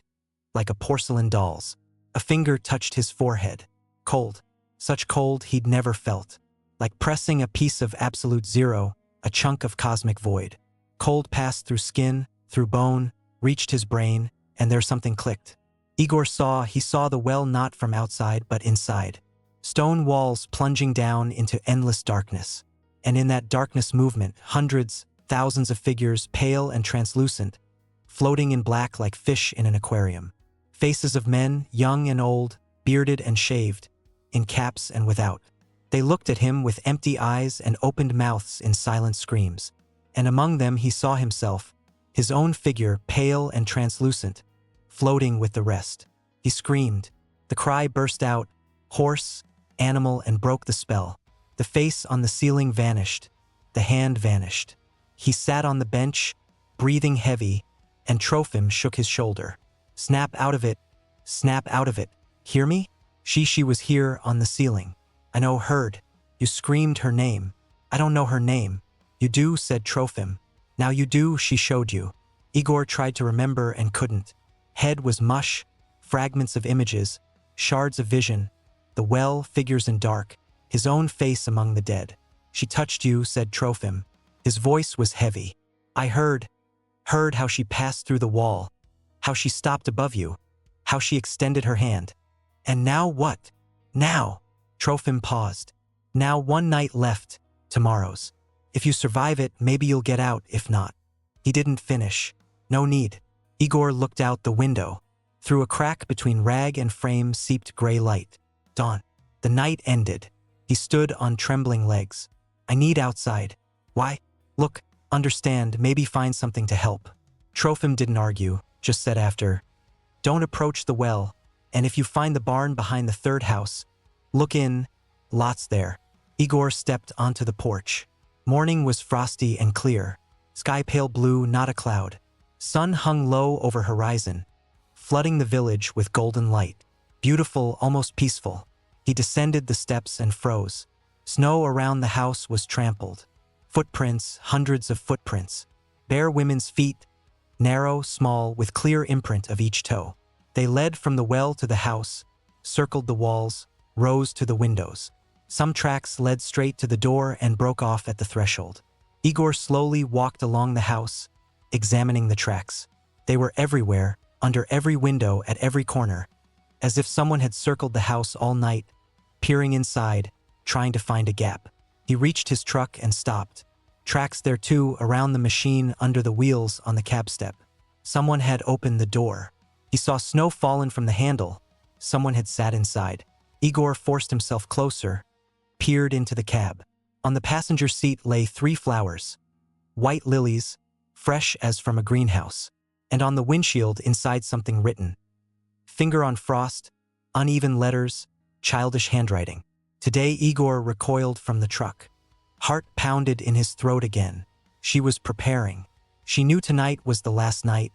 like a porcelain doll's. A finger touched his forehead. Cold. Such cold he'd never felt. Like pressing a piece of absolute zero, a chunk of cosmic void. Cold passed through skin, through bone, reached his brain, and there something clicked. Igor saw the well not from outside but inside. Stone walls plunging down into endless darkness. And in that darkness movement, hundreds, thousands of figures, pale and translucent, floating in black like fish in an aquarium. Faces of men, young and old, bearded and shaved, in caps and without. They looked at him with empty eyes and opened mouths in silent screams. And among them he saw himself, his own figure pale and translucent, floating with the rest. He screamed. The cry burst out, hoarse, animal, and broke the spell. The face on the ceiling vanished. The hand vanished. He sat on the bench, breathing heavy, and Trofim shook his shoulder. Snap out of it. Snap out of it. Hear me? She was here on the ceiling. I know, heard. You screamed her name. I don't know her name. You do, said Trofim. Now you do, she showed you. Igor tried to remember and couldn't. Head was mush, fragments of images, shards of vision, the well, figures in dark, his own face among the dead. She touched you, said Trofim. His voice was heavy. I heard how she passed through the wall, how she stopped above you, how she extended her hand. And now what? Now? Trofim paused. Now one night left, tomorrow's. If you survive it, maybe you'll get out, if not. He didn't finish. No need. Igor looked out the window. Through a crack between rag and frame seeped gray light. Dawn. The night ended. He stood on trembling legs. I need outside. Why? Look, understand, maybe find something to help. Trofim didn't argue, just said after, don't approach the well, and if you find the barn behind the third house, look in, lots there. Igor stepped onto the porch. Morning was frosty and clear. Sky pale blue, not a cloud. Sun hung low over horizon, flooding the village with golden light. Beautiful, almost peaceful. He descended the steps and froze. Snow around the house was trampled. Footprints, hundreds of footprints. Bare women's feet, narrow, small, with clear imprint of each toe. They led from the well to the house, circled the walls, rose to the windows. Some tracks led straight to the door and broke off at the threshold. Igor slowly walked along the house, examining the tracks. They were everywhere, under every window, at every corner, as if someone had circled the house all night, peering inside, trying to find a gap. He reached his truck and stopped. Tracks there too, around the machine under the wheels on the cab step. Someone had opened the door. He saw snow fallen from the handle. Someone had sat inside. Igor forced himself closer, peered into the cab. On the passenger seat lay 3 flowers. White lilies, fresh as from a greenhouse. And on the windshield inside something written. Finger on frost, uneven letters, childish handwriting. Today Igor recoiled from the truck. Heart pounded in his throat again. She was preparing. She knew tonight was the last night,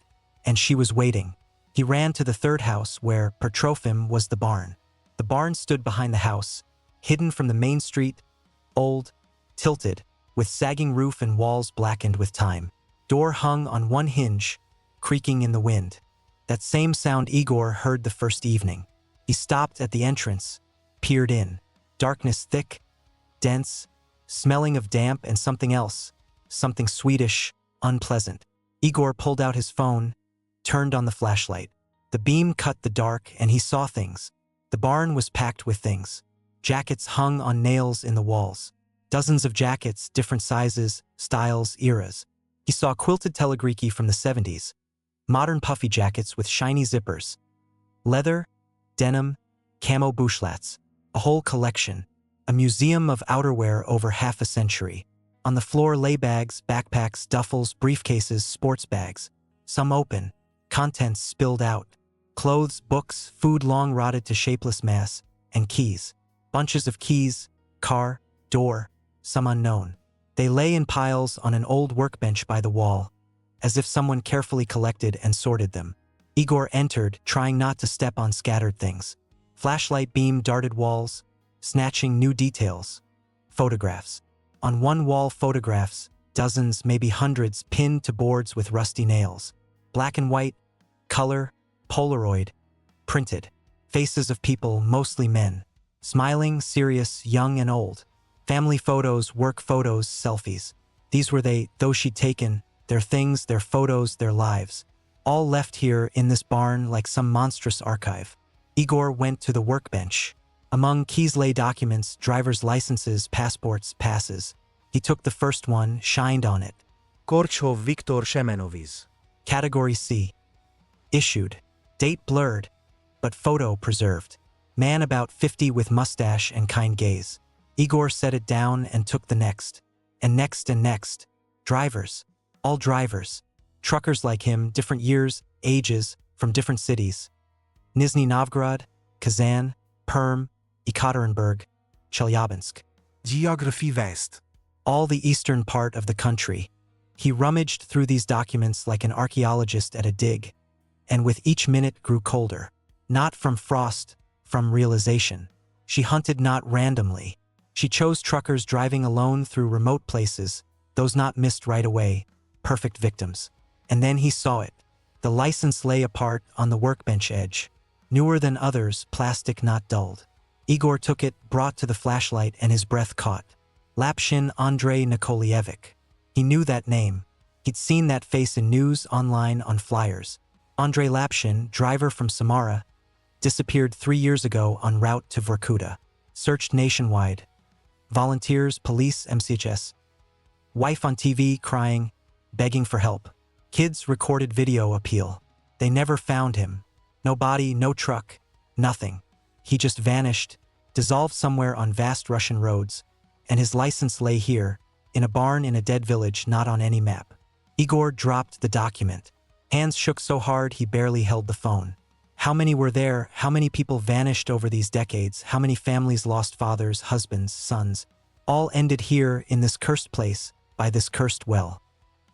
and she was waiting. He ran to the 3rd house where, per Trofim, was the barn. The barn stood behind the house, hidden from the main street, old, tilted, with sagging roof and walls blackened with time. Door hung on one hinge, creaking in the wind. That same sound Igor heard the first evening. He stopped at the entrance, peered in. Darkness thick, dense, smelling of damp and something else, something Swedish, unpleasant. Igor pulled out his phone, turned on the flashlight. The beam cut the dark and he saw things. The barn was packed with things. Jackets hung on nails in the walls. Dozens of jackets, different sizes, styles, eras. He saw quilted telegriki from the 70s. Modern puffy jackets with shiny zippers. Leather, denim, camo bushlats. A whole collection. A museum of outerwear over half a century. On the floor lay bags, backpacks, duffels, briefcases, sports bags. Some open. Contents spilled out. Clothes, books, food long rotted to shapeless mass, and keys. Bunches of keys, car, door, some unknown. They lay in piles on an old workbench by the wall, as if someone carefully collected and sorted them. Igor entered, trying not to step on scattered things. Flashlight beam darted walls, snatching new details. Photographs. On one wall photographs, dozens, maybe hundreds, pinned to boards with rusty nails. Black and white, color, Polaroid, printed. Faces of people, mostly men. Smiling, serious, young and old. Family photos, work photos, selfies. These were they, those she'd taken, their things, their photos, their lives. All left here in this barn like some monstrous archive. Igor went to the workbench. Among keys lay documents, driver's licenses, passports, passes. He took the first one, shined on it. Korchov Viktor Shemenoviz. Category C. Issued. Date blurred, but photo preserved. Man about 50 with mustache and kind gaze. Igor set it down and took the next. And next and next. Drivers. All drivers. Truckers like him, different years, ages, from different cities. Nizhny Novgorod, Kazan, Perm, Ekaterinburg, Chelyabinsk. Geography West. All the eastern part of the country. He rummaged through these documents like an archaeologist at a dig, and with each minute grew colder. Not from frost, from realization. She hunted not randomly. She chose truckers driving alone through remote places, those not missed right away, perfect victims. And then he saw it. The license lay apart on the workbench edge. Newer than others, plastic not dulled. Igor took it, brought to the flashlight, and his breath caught. Lapshin Andrei Nikolaevich. He knew that name. He'd seen that face in news, online, on flyers. Andrei Lapshin, driver from Samara, disappeared 3 years ago en route to Vorkuta. Searched nationwide. Volunteers, police, MCHS. Wife on TV crying, begging for help. Kids recorded video appeal. They never found him. No body, no truck, nothing. He just vanished, dissolved somewhere on vast Russian roads, and his license lay here, in a barn in a dead village not on any map. Igor dropped the document. Hands shook so hard he barely held the phone. How many were there? How many people vanished over these decades? How many families lost fathers, husbands, sons? All ended here in this cursed place, by this cursed well.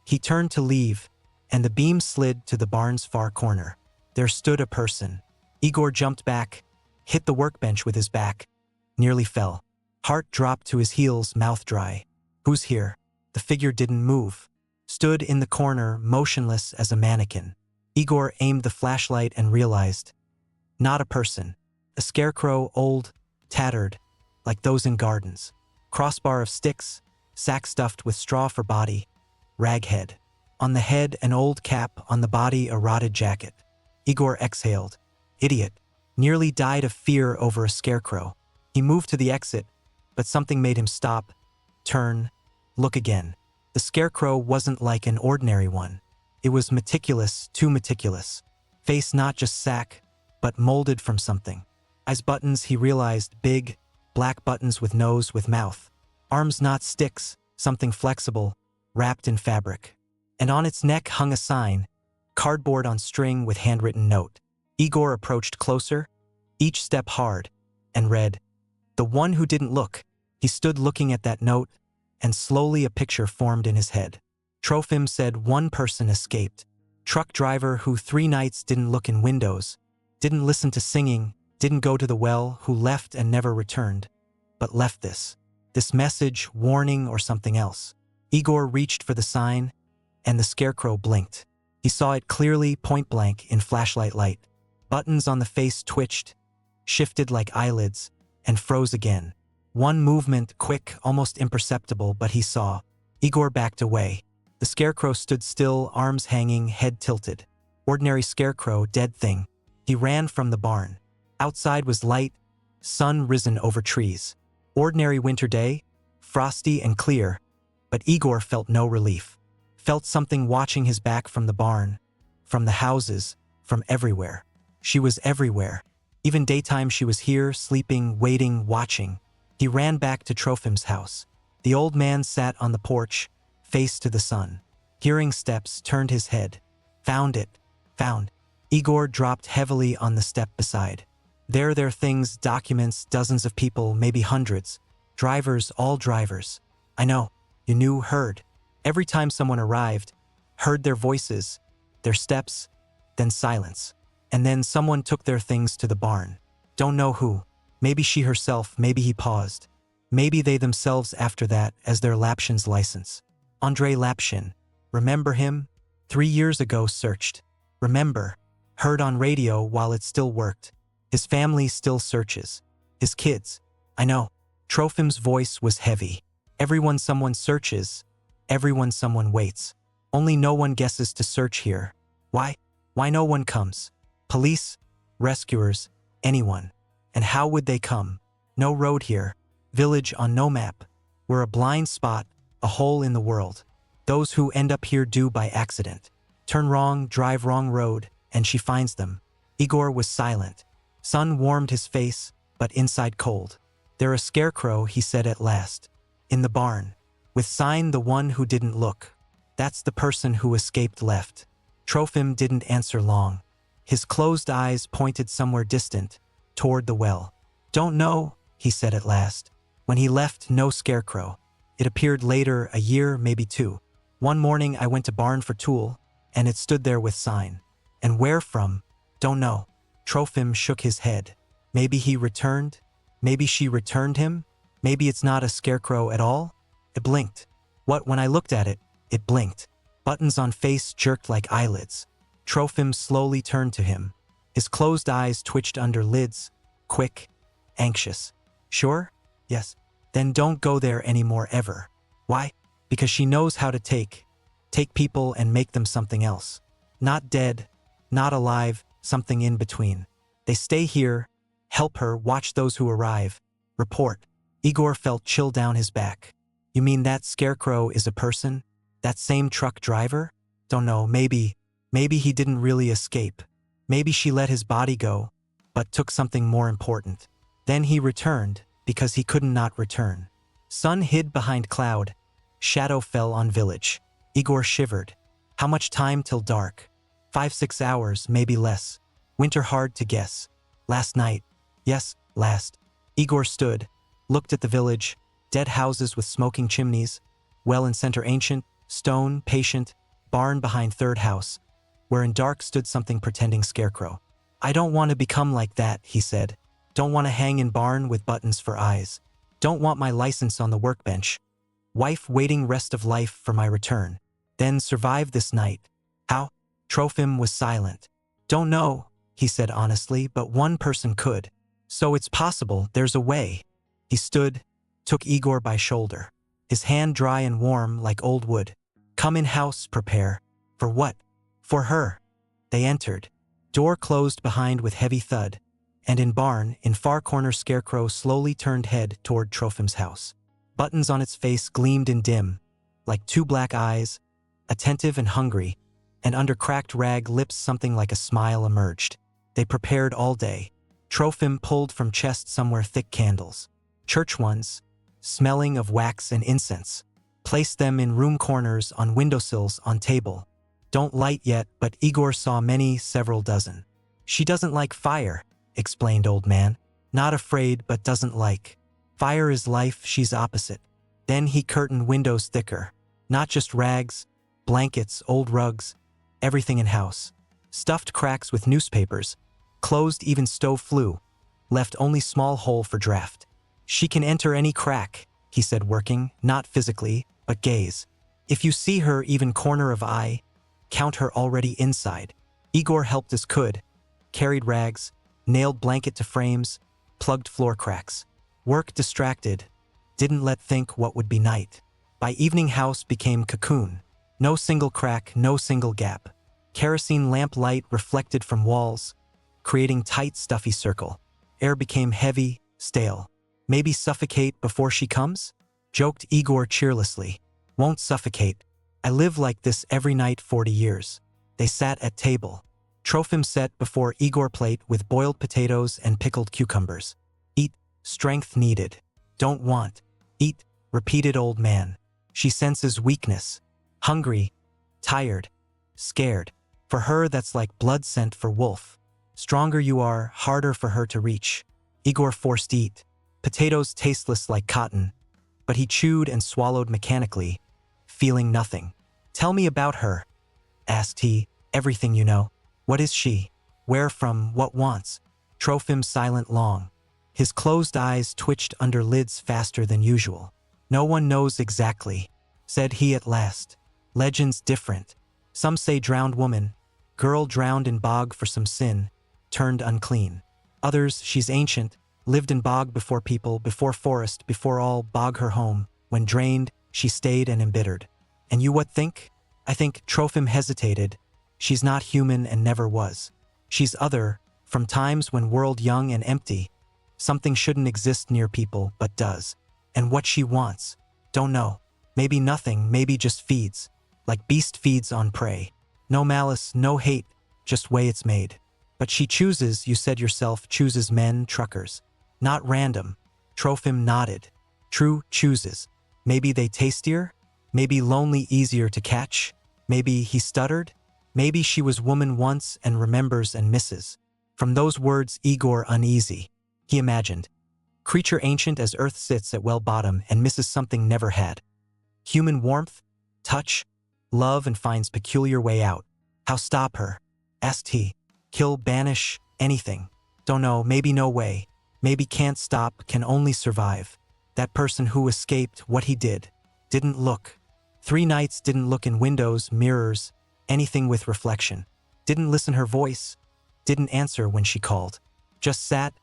He turned to leave, and the beam slid to the barn's far corner. There stood a person. Igor jumped back, hit the workbench with his back, nearly fell. Heart dropped to his heels, mouth dry. Who's here? The figure didn't move. Stood in the corner, motionless as a mannequin. Igor aimed the flashlight and realized. Not a person. A scarecrow, old, tattered, like those in gardens. Crossbar of sticks, sack stuffed with straw for body, rag head. On the head an old cap, on the body a rotted jacket. Igor exhaled. Idiot. Nearly died of fear over a scarecrow. He moved to the exit, but something made him stop, turn, look again. The scarecrow wasn't like an ordinary one. It was meticulous, too meticulous. Face not just sack, but molded from something. Eyes buttons, he realized, big, black buttons with nose, with mouth. Arms not sticks, something flexible, wrapped in fabric. And on its neck hung a sign, cardboard on string with handwritten note. Igor approached closer, each step hard, and read, "The one who didn't look." He stood looking at that note, and slowly a picture formed in his head. Trofim said one person escaped. Truck driver who 3 nights didn't look in windows, didn't listen to singing, didn't go to the well, who left and never returned, but left this message, warning, or something else. Igor reached for the sign, and the scarecrow blinked. He saw it clearly, point blank, in flashlight light. Buttons on the face twitched, shifted like eyelids, and froze again. One movement, quick, almost imperceptible, but he saw. Igor backed away. The scarecrow stood still, arms hanging, head tilted. Ordinary scarecrow, dead thing. He ran from the barn. Outside was light, sun risen over trees. Ordinary winter day, frosty and clear, but Igor felt no relief. Felt something watching his back from the barn, from the houses, from everywhere. She was everywhere. Even daytime she was here, sleeping, waiting, watching. He ran back to Trofim's house. The old man sat on the porch, face to the sun. Hearing steps, turned his head. Found it. Found. Igor dropped heavily on the step beside. Their things, documents, dozens of people, maybe hundreds. Drivers, all drivers. I know. You knew, heard. Every time someone arrived, heard their voices, their steps, then silence. And then someone took their things to the barn. Don't know who. Maybe she herself, maybe he paused. Maybe they themselves after that, as their Lapshin's license. Andrei Lapshin. Remember him? 3 years ago searched. Remember. Heard on radio while it still worked. His family still searches. His kids. I know. Trofim's voice was heavy. Everyone someone searches. Everyone someone waits. Only no one guesses to search here. Why? Why no one comes? Police? Rescuers? Anyone? And how would they come? No road here. Village on no map. We're a blind spot, a hole in the world. Those who end up here do by accident. Turn wrong, drive wrong road, and she finds them. Igor was silent. Sun warmed his face, but inside cold. They're a scarecrow, he said at last. In the barn. With sign the one who didn't look. That's the person who escaped left. Trofim didn't answer long. His closed eyes pointed somewhere distant, toward the well. Don't know, he said at last. When he left, no scarecrow. It appeared later, a year, maybe 2. One morning I went to barn for tool, and it stood there with sign. And where from? Don't know. Trofim shook his head. Maybe he returned? Maybe she returned him? Maybe it's not a scarecrow at all? It blinked. What, when I looked at it, it blinked. Buttons on face jerked like eyelids. Trofim slowly turned to him. His closed eyes twitched under lids, quick, anxious. Sure? Yes. Then don't go there anymore ever. Why? Because she knows how to take people and make them something else. Not dead, not alive, something in between. They stay here, help her, watch those who arrive, report. Igor felt chill down his back. You mean that scarecrow is a person? That same truck driver? Don't know, maybe he didn't really escape. Maybe she let his body go, but took something more important. Then he returned, because he couldn't not return. Sun hid behind cloud. Shadow fell on village. Igor shivered. How much time till dark? 5-6 hours, maybe less. Winter hard to guess. Last night. Yes, last. Igor stood, looked at the village, dead houses with smoking chimneys, well in center ancient, stone, patient, barn behind third house, where in dark stood something pretending scarecrow. I don't want to become like that, he said. Don't want to hang in barn with buttons for eyes. Don't want my license on the workbench. Wife waiting rest of life for my return. Then survive this night. How? Trofim was silent. Don't know, he said honestly, but one person could. So it's possible, there's a way. He stood, took Igor by shoulder. His hand dry and warm like old wood. Come in house, prepare. For what? For her. They entered. Door closed behind with heavy thud. and in barn, in far corner Scarecrow slowly turned head toward Trophim's house. Buttons on its face gleamed in dim, like two black eyes, attentive and hungry, and under cracked rag lips something like a smile emerged. They prepared all day. Trophim pulled from chest somewhere thick candles, church ones, smelling of wax and incense. Placed them in room corners, on windowsills, on table. Don't light yet, but Igor saw many, several dozen. She doesn't like fire, explained old man. Not afraid, but doesn't like. Fire is life, she's opposite. Then he curtained windows thicker. Not just rags, blankets, old rugs, everything in house. Stuffed cracks with newspapers. Closed even stove flue. Left only small hole for draft. She can enter any crack, he said, working, not physically, but gaze. If you see her even corner of eye, count her already inside. Igor helped as could. Carried rags, nailed blanket to frames, plugged floor cracks. Work distracted. Didn't let think what would be night. By evening house became cocoon. No single crack, no single gap. Kerosene lamp light reflected from walls, creating tight, stuffy circle. Air became heavy, stale. Maybe suffocate before she comes? Joked Igor cheerlessly. Won't suffocate. I live like this every night 40 years. They sat at table. Trophim set before Igor plate with boiled potatoes and pickled cucumbers. Eat, strength needed. Don't want. Eat, repeated old man. She senses weakness. Hungry, tired, scared. For her that's like blood sent for wolf. Stronger you are, harder for her to reach. Igor forced eat. Potatoes tasteless like cotton. But he chewed and swallowed mechanically, feeling nothing. Tell me about her, asked he. Everything you know. What is she? Where from? What wants? Trophim silent long. His closed eyes twitched under lids faster than usual. No one knows exactly, said he at last. Legends different. Some say drowned woman, girl drowned in bog for some sin, turned unclean. Others, she's ancient, lived in bog before people, before forest, before all, bog her home. When drained, she stayed and embittered. And you what think? I think. Trophim hesitated. She's not human and never was. She's other, from times when world young and empty. Something shouldn't exist near people, but does. And what she wants? Don't know. Maybe nothing, maybe just feeds. Like beast feeds on prey. No malice, no hate, just way it's made. But she chooses, you said yourself, chooses men, truckers. Not random. Trophim nodded. True, chooses. Maybe they tastier? Maybe lonely easier to catch? Maybe he stuttered? Maybe she was woman once and remembers and misses. From those words, Igor uneasy. He imagined. Creature ancient as earth sits at well bottom and misses something never had. Human warmth, touch, love, and finds peculiar way out. How stop her? Asked he. Kill, banish, anything. Don't know, maybe no way. Maybe can't stop, can only survive. That person who escaped, what he did. Didn't look. 3 nights didn't look in windows, mirrors, anything with reflection. Didn't listen her voice. Didn't answer when she called. Just sat,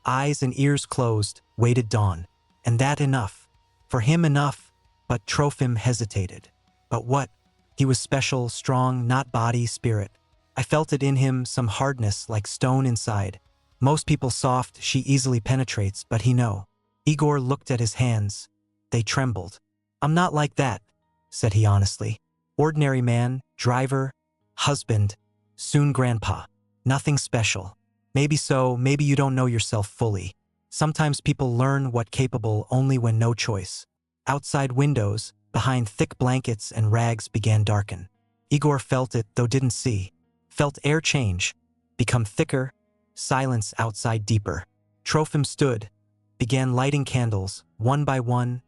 eyes and ears closed, waited dawn. And that enough. For him enough, but Trophim hesitated. But what? He was special, strong, not body, spirit. I felt it in him, some hardness like stone inside. Most people soft, she easily penetrates, but he no. Igor looked at his hands. They trembled. I'm not like that, said he honestly. Ordinary man, driver, husband, soon grandpa. Nothing special. Maybe so, maybe you don't know yourself fully. Sometimes people learn what capable only when no choice. Outside windows, behind thick blankets and rags began darken. Igor felt it, though didn't see. Felt air change, become thicker, silence outside deeper. Trophim stood, began lighting candles, one by one,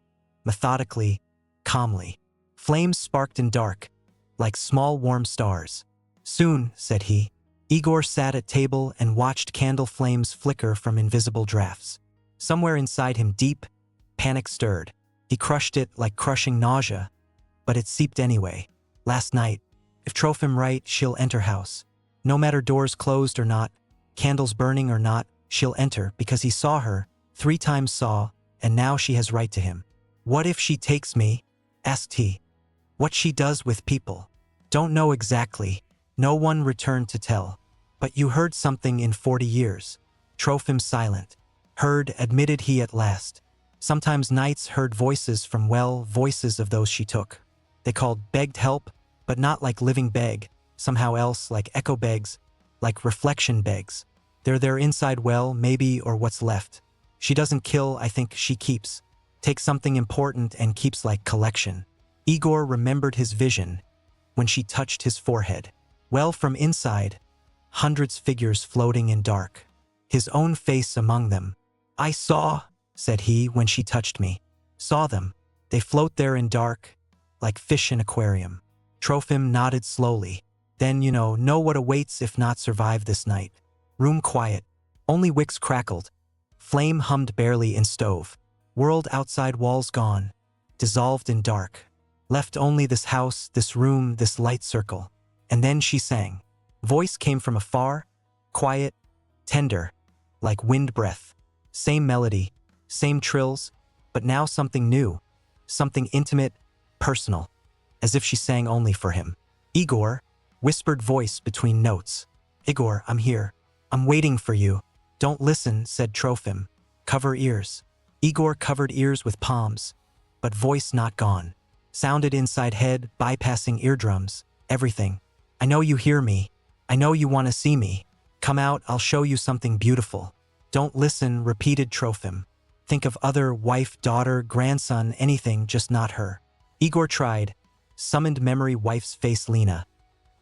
methodically, calmly. Flames sparked in dark, like small warm stars. Soon, said he. Igor sat at table and watched candle flames flicker from invisible drafts. Somewhere inside him deep, panic stirred. He crushed it like crushing nausea, but it seeped anyway. Last night, if Trophim right, she'll enter house. No matter doors closed or not, candles burning or not, she'll enter because he saw her, 3 times saw, and now she has right to him. What if she takes me? Asked he. What she does with people? Don't know exactly. No one returned to tell. But you heard something in 40 years. Trofim silent. Heard, admitted he at last. Sometimes nights heard voices from voices of those she took. They called, begged help, but not like living beg, somehow else, like echo begs, like reflection begs. They're there inside maybe, or what's left. She doesn't kill, I think she keeps. Takes something important and keeps like collection. Igor remembered his vision when she touched his forehead. From inside, hundreds figures floating in dark. His own face among them. I saw, said he when she touched me. Saw them. They float there in dark, like fish in aquarium. Trofim nodded slowly. Then, know what awaits if not survive this night. Room quiet. Only wicks crackled. Flame hummed barely in stove. World outside walls gone. Dissolved in dark. Left only this house, this room, this light circle. And then she sang. Voice came from afar, quiet, tender, like wind breath. Same melody, same trills, but now something new. Something intimate, personal. As if she sang only for him. Igor, whispered voice between notes. Igor, I'm here. I'm waiting for you. Don't listen, said Trofim. Cover ears. Igor covered ears with palms, but voice not gone. Sounded inside head, bypassing eardrums, everything. I know you hear me. I know you want to see me. Come out, I'll show you something beautiful. Don't listen, repeated Trofim. Think of other, wife, daughter, grandson, anything, just not her. Igor tried, summoned memory wife's face Lena,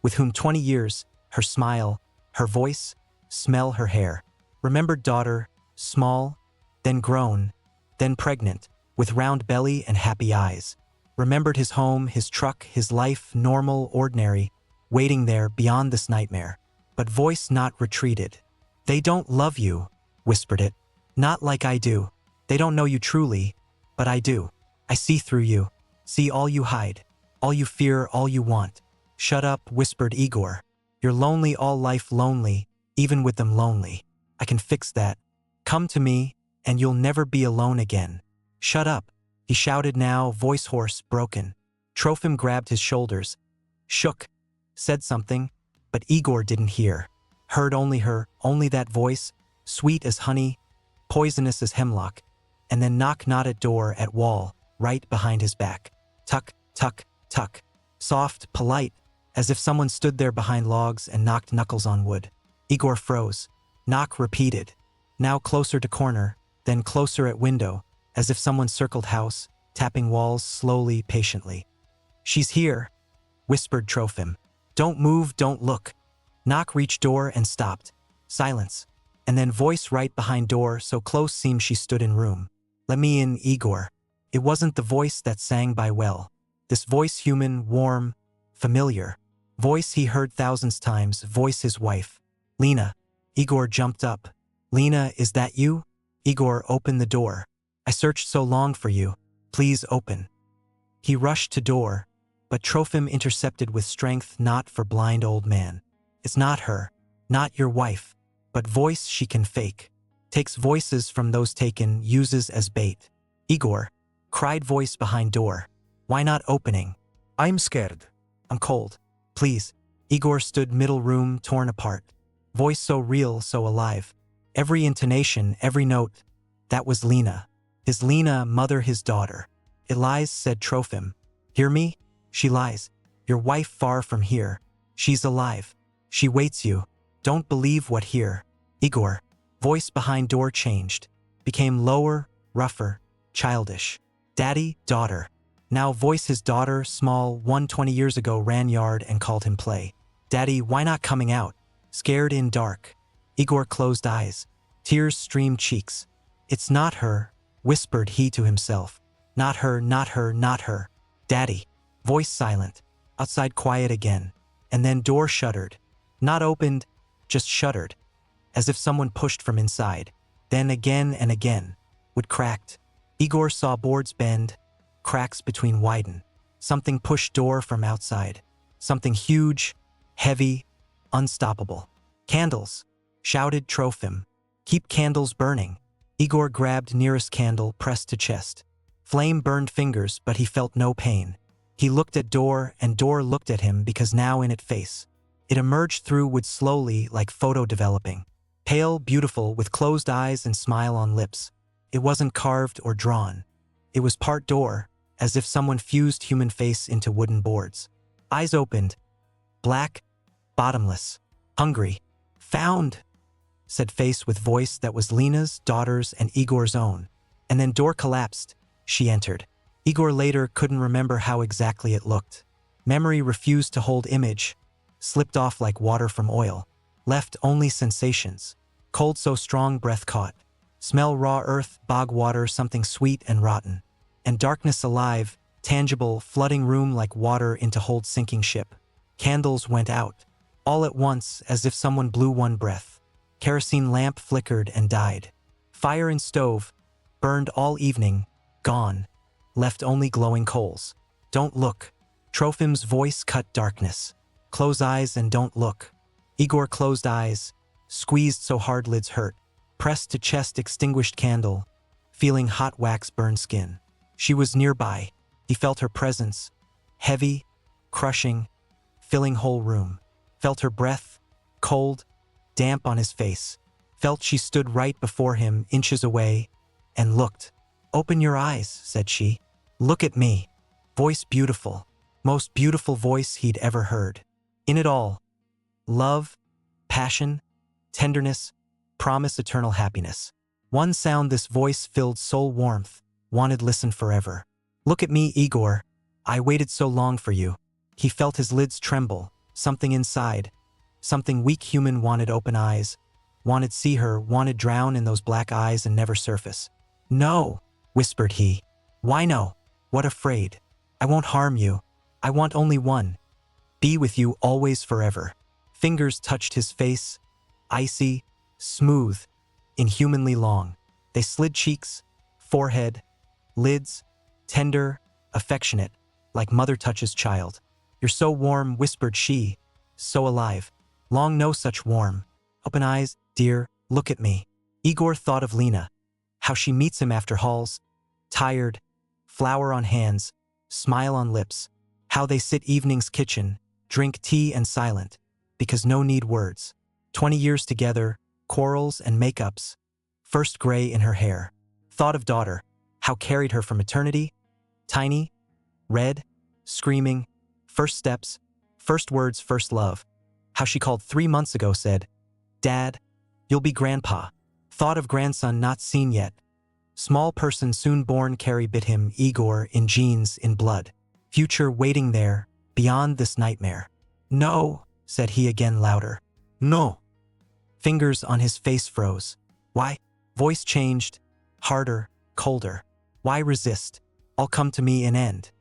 with whom 20 years, her smile, her voice, smell her hair. Remembered daughter, small, then grown, then pregnant, with round belly and happy eyes. Remembered his home, his truck, his life, normal, ordinary, waiting there beyond this nightmare. But voice not retreated. They don't love you, whispered it. Not like I do. They don't know you truly, but I do. I see through you. See all you hide. All you fear, all you want. Shut up, whispered Igor. You're lonely all life lonely, even with them lonely. I can fix that. Come to me, and you'll never be alone again. Shut up, he shouted now, voice hoarse, broken. Trofim grabbed his shoulders, shook, said something, but Igor didn't hear. Heard only her, only that voice, sweet as honey, poisonous as hemlock, and then knock at door at wall, right behind his back. Tuck, tuck, tuck. Soft, polite, as if someone stood there behind logs and knocked knuckles on wood. Igor froze. Knock repeated. Now closer to corner, then closer at window, as if someone circled house, tapping walls slowly, patiently. She's here, whispered Trofim. Don't move, don't look. Knock reached door and stopped. Silence. And then voice right behind door, so close seemed she stood in room. Let me in, Igor. It wasn't the voice that sang by well. This voice human, warm, familiar. Voice he heard thousands times, voice his wife. Lena. Igor jumped up. Lena, is that you? Igor opened the door. I searched so long for you. Please open. He rushed to door, but Trofim intercepted with strength not for blind old man. It's not her, not your wife, but voice she can fake. Takes voices from those taken, uses as bait. Igor, cried voice behind door. Why not opening? I'm scared. I'm cold. Please. Igor stood middle room, torn apart. Voice so real, so alive. Every intonation, every note. That was Lena. His Lena, mother, his daughter. It lies, said Trofim. Hear me? She lies. Your wife far from here. She's alive. She waits you. Don't believe what here. Igor. Voice behind door changed. Became lower, rougher, childish. Daddy, daughter. Now voice his daughter, small, 120 years ago ran yard and called him play. Daddy, why not coming out? Scared in dark. Igor closed eyes. Tears streamed cheeks. It's not her, whispered he to himself. Not her, not her, not her. Daddy. Voice silent. Outside quiet again. And then door shuttered. Not opened, just shuttered. As if someone pushed from inside. Then again and again. Wood cracked. Igor saw boards bend. Cracks between widen. Something pushed door from outside. Something huge, heavy, unstoppable. Candles, shouted Trofim. Keep candles burning. Igor grabbed nearest candle, pressed to chest. Flame burned fingers, but he felt no pain. He looked at door, and door looked at him because now in it face. It emerged through wood slowly, like photo developing. Pale, beautiful, with closed eyes and smile on lips. It wasn't carved or drawn. It was part door, as if someone fused human face into wooden boards. Eyes opened. Black, bottomless, hungry. Found, said face with voice that was Lena's, daughter's, and Igor's own. And then door collapsed. She entered. Igor later couldn't remember how exactly it looked. Memory refused to hold image, slipped off like water from oil, left only sensations. Cold so strong breath caught. Smell raw earth, bog water, something sweet and rotten. And darkness alive, tangible, flooding room like water into hold sinking ship. Candles went out. All at once, as if someone blew one breath. Kerosene lamp flickered and died. Fire in stove, burned all evening, gone. Left only glowing coals. Don't look. Trofim's voice cut darkness. Close eyes and don't look. Igor closed eyes, squeezed so hard lids hurt. Pressed to chest extinguished candle, feeling hot wax burn skin. She was nearby. He felt her presence. Heavy, crushing, filling whole room. Felt her breath, cold, damp on his face. Felt she stood right before him, inches away, and looked. Open your eyes, said she. Look at me. Voice beautiful. Most beautiful voice he'd ever heard. In it all, love, passion, tenderness, promise eternal happiness. One sound this voice filled soul warmth, wanted listen forever. Look at me, Igor. I waited so long for you. He felt his lids tremble, something inside. Something weak human wanted open eyes, wanted see her, wanted drown in those black eyes and never surface. No, whispered he. Why no? What afraid? I won't harm you. I want only one. Be with you always forever. Fingers touched his face, icy, smooth, inhumanly long. They slid cheeks, forehead, lids, tender, affectionate, like mother touches child. You're so warm, whispered she, so alive. Long no such warm. Open eyes, dear, look at me. Igor thought of Lena, how she meets him after halls, tired, flower on hands, smile on lips, how they sit evening's kitchen, drink tea and silent, because no need words. 20 years together, quarrels and makeups, first gray in her hair. Thought of daughter, how carried her from eternity, tiny, red, screaming, first steps, first words, first love. How she called 3 months ago, said, Dad, you'll be grandpa. Thought of grandson not seen yet. Small person soon born carry bit him, Igor, in genes, in blood. Future waiting there, beyond this nightmare. No, said he again louder. No. Fingers on his face froze. Why? Voice changed, harder, colder. Why resist? All come to me in end.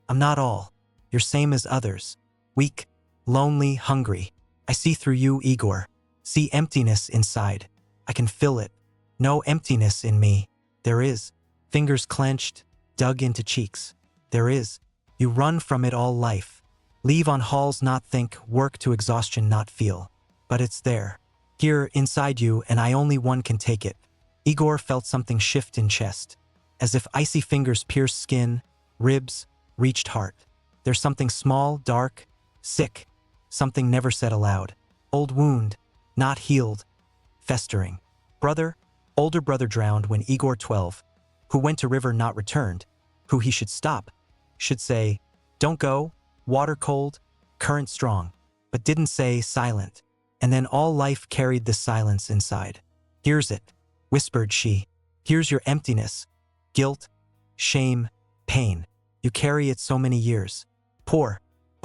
I'm not all. You're same as others. Weak, lonely, hungry. I see through you, Igor. See emptiness inside. I can feel it. No emptiness in me. There is. Fingers clenched, dug into cheeks. There is. You run from it all life. Leave on halls, not think, work to exhaustion, not feel. But it's there. Here, inside you, and I only one can take it. Igor felt something shift in chest. As if icy fingers pierced skin, ribs, reached heart. There's something small, dark, sick. Something never said aloud. Old wound, not healed, festering. Brother, older brother drowned when Igor 12, who went to river not returned, who he should stop, should say, don't go, water cold, current strong, but didn't say silent. And then all life carried this silence inside. Here's it, whispered she. Here's your emptiness, guilt, shame, pain. You carry it so many years. Poor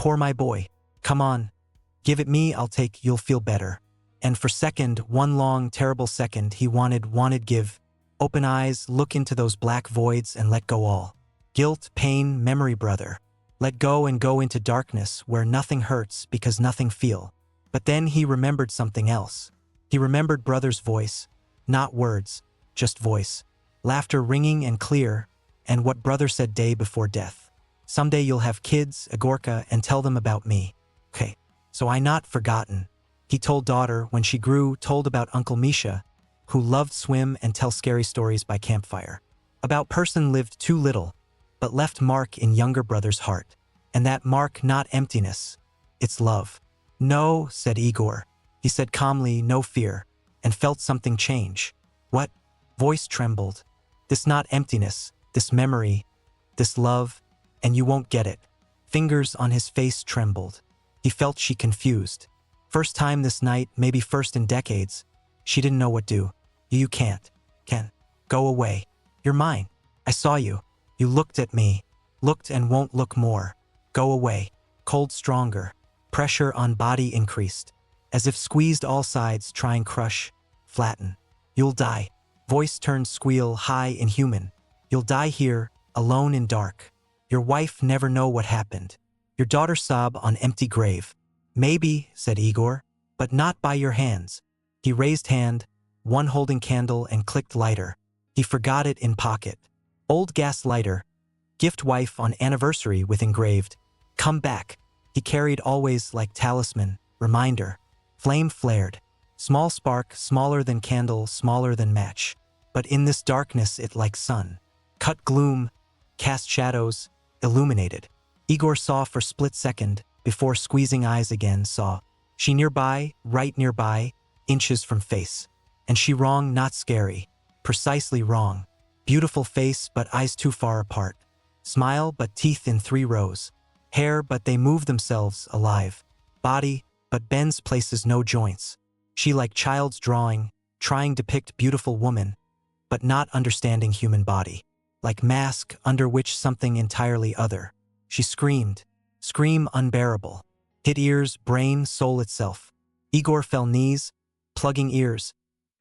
my boy. Come on, give it me, I'll take, you'll feel better. And for second, one long, terrible second, he wanted give. Open eyes, look into those black voids and let go all. Guilt, pain, memory, brother. Let go and go into darkness where nothing hurts because nothing feel. But then he remembered something else. He remembered brother's voice, not words, just voice. Laughter ringing and clear, and what brother said day before death. Someday you'll have kids, Agorka, and tell them about me. Okay, so I not forgotten. He told daughter when she grew, told about Uncle Misha, who loved swim and tell scary stories by campfire. About person lived too little, but left mark in younger brother's heart. And that mark not emptiness, it's love. No, said Igor. He said calmly, no fear. and felt something change. What? Voice trembled. This not emptiness, this memory, this love, and you won't get it. Fingers on his face trembled. He felt she confused. First time this night, maybe first in decades. She didn't know what do. You can't. Can. Go away. You're mine. I saw you. You looked at me. Looked and won't look more. Go away. Cold stronger. Pressure on body increased. As if squeezed all sides, trying crush. Flatten. You'll die. Voice turned squeal high and human. You'll die here, alone in dark. Your wife never know what happened. Your daughter sob on empty grave. Maybe, said Igor, but not by your hands. He raised hand, one holding candle and clicked lighter. He forgot it in pocket. Old gas lighter. Gift wife on anniversary with engraved. Come back. He carried always like talisman, reminder. Flame flared. Small spark, smaller than candle, smaller than match. But in this darkness it like sun. Cut gloom, cast shadows, illuminated. Igor saw for split second, before squeezing eyes again saw. She nearby, right nearby, inches from face. And she wrong, not scary. Precisely wrong. Beautiful face but eyes too far apart. Smile but teeth in 3 rows. Hair but they move themselves alive. Body but bends places no joints. She like child's drawing, trying to depict beautiful woman, but not understanding human body. Like mask under which something entirely other. She screamed. Scream unbearable. Hit ears, brain, soul itself. Igor fell knees, plugging ears.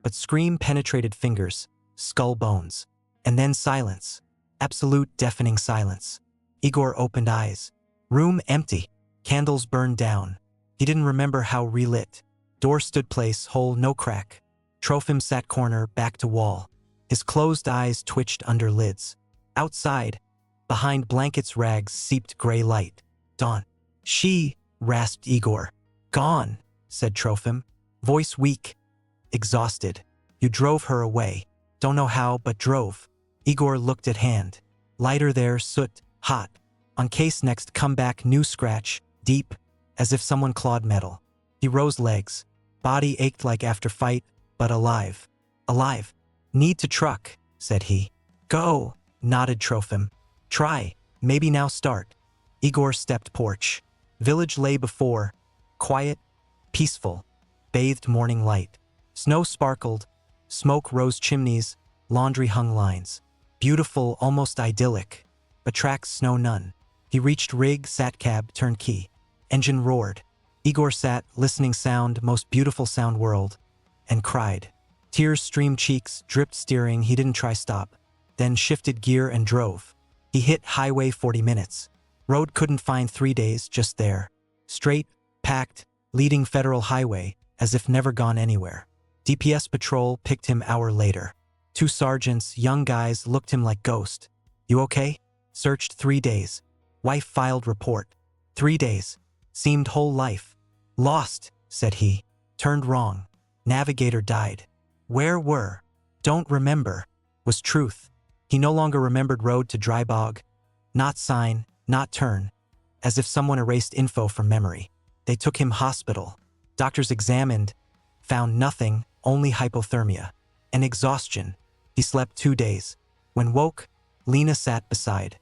But scream penetrated fingers, skull bones. And then silence. Absolute deafening silence. Igor opened eyes. Room empty. Candles burned down. He didn't remember how relit. Door stood place, hole no crack. Trofim sat corner, back to wall. His closed eyes twitched under lids. Outside, behind blankets rags seeped gray light. Dawn. She, rasped Igor. Gone, said Trofim. Voice weak. Exhausted. You drove her away. Don't know how, but drove. Igor looked at hand. Lighter there, soot, hot. On case next come back new scratch, deep, as if someone clawed metal. He rose legs. Body ached like after fight, but alive. Alive. Need to truck, said he. Go, nodded Trofim. Try, maybe now start. Igor stepped porch. Village lay before, quiet, peaceful, bathed morning light. Snow sparkled, smoke rose chimneys, laundry hung lines. Beautiful, almost idyllic, but tracks snow none. He reached rig, sat cab, turned key. Engine roared. Igor sat, listening sound, most beautiful sound world, and cried. Tears streamed cheeks, dripped steering, he didn't try stop. Then shifted gear and drove. He hit highway 40 minutes. Road couldn't find 3 days, just there. Straight, packed, leading federal highway, as if never gone anywhere. DPS patrol picked him hour later. 2 sergeants, young guys, looked him like ghost. You okay? Searched 3 days. Wife filed report. 3 days. Seemed whole life. Lost, said he. Turned wrong. Navigator died. Where were? Don't remember. Was truth. He no longer remembered road to dry bog. Not sign, not turn. As if someone erased info from memory. They took him hospital. Doctors examined. Found nothing, only hypothermia. And exhaustion. He slept 2 days. When woke, Lena sat beside.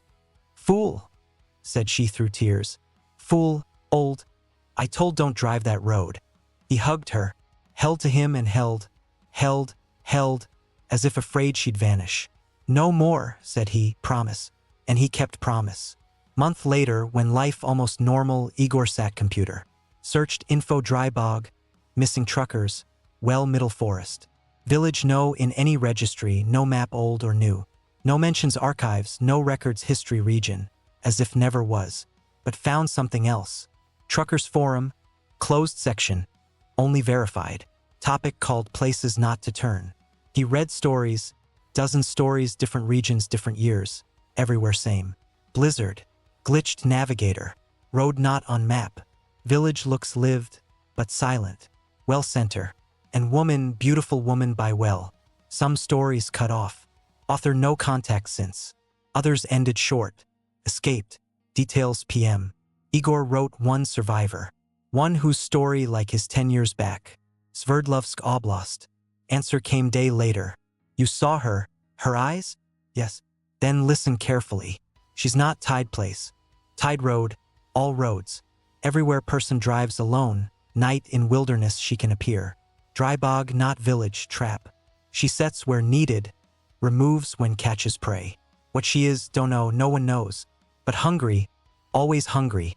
Fool, said she through tears. Fool, old. I told don't drive that road. He hugged her, held to him and held, as if afraid she'd vanish. No more, said he, promise. And he kept promise. Month later, when life almost normal, Igor sat computer. Searched info dry bog, missing truckers, well middle forest. Village no in any registry, no map old or new. No mentions archives, no records history region, as if never was. But found something else. Truckers forum, closed section, only verified. Topic called places not to turn. He read stories, dozen stories, different regions, different years, everywhere same. Blizzard, glitched navigator, road not on map. Village looks lived, but silent. Well center, and woman, beautiful woman by well. Some stories cut off. Author no contact since. Others ended short. Escaped. Details PM. Igor wrote one survivor. One whose story like his 10 years back. Sverdlovsk Oblast. Answer came day later. You saw her. Her eyes? Yes. Then listen carefully. She's not Tide Place. Tide Road, all roads. Everywhere person drives alone, night in wilderness she can appear. Dry bog, not village, trap. She sets where needed, removes when catches prey. What she is, don't know, no one knows. But hungry, always hungry.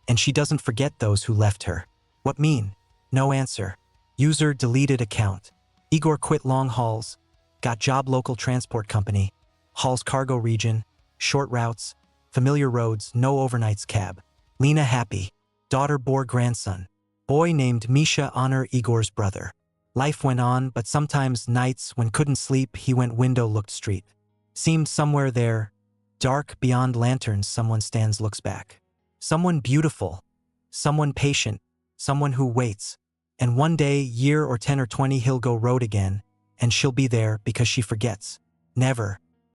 And she doesn't forget those who left her. What mean? No answer. User deleted account. Igor quit long hauls. Got job local transport company. Hauls cargo region. Short routes. Familiar roads, no overnights cab. Lena happy. Daughter bore grandson. Boy named Misha honor Igor's brother. Life went on, but sometimes nights when couldn't sleep he went window looked street. Seemed somewhere there. Dark beyond lanterns someone stands looks back. Someone beautiful. Someone patient. Someone who waits. And one day, year or 10 or 20 he'll go road again. And she'll be there because she forgets. Never.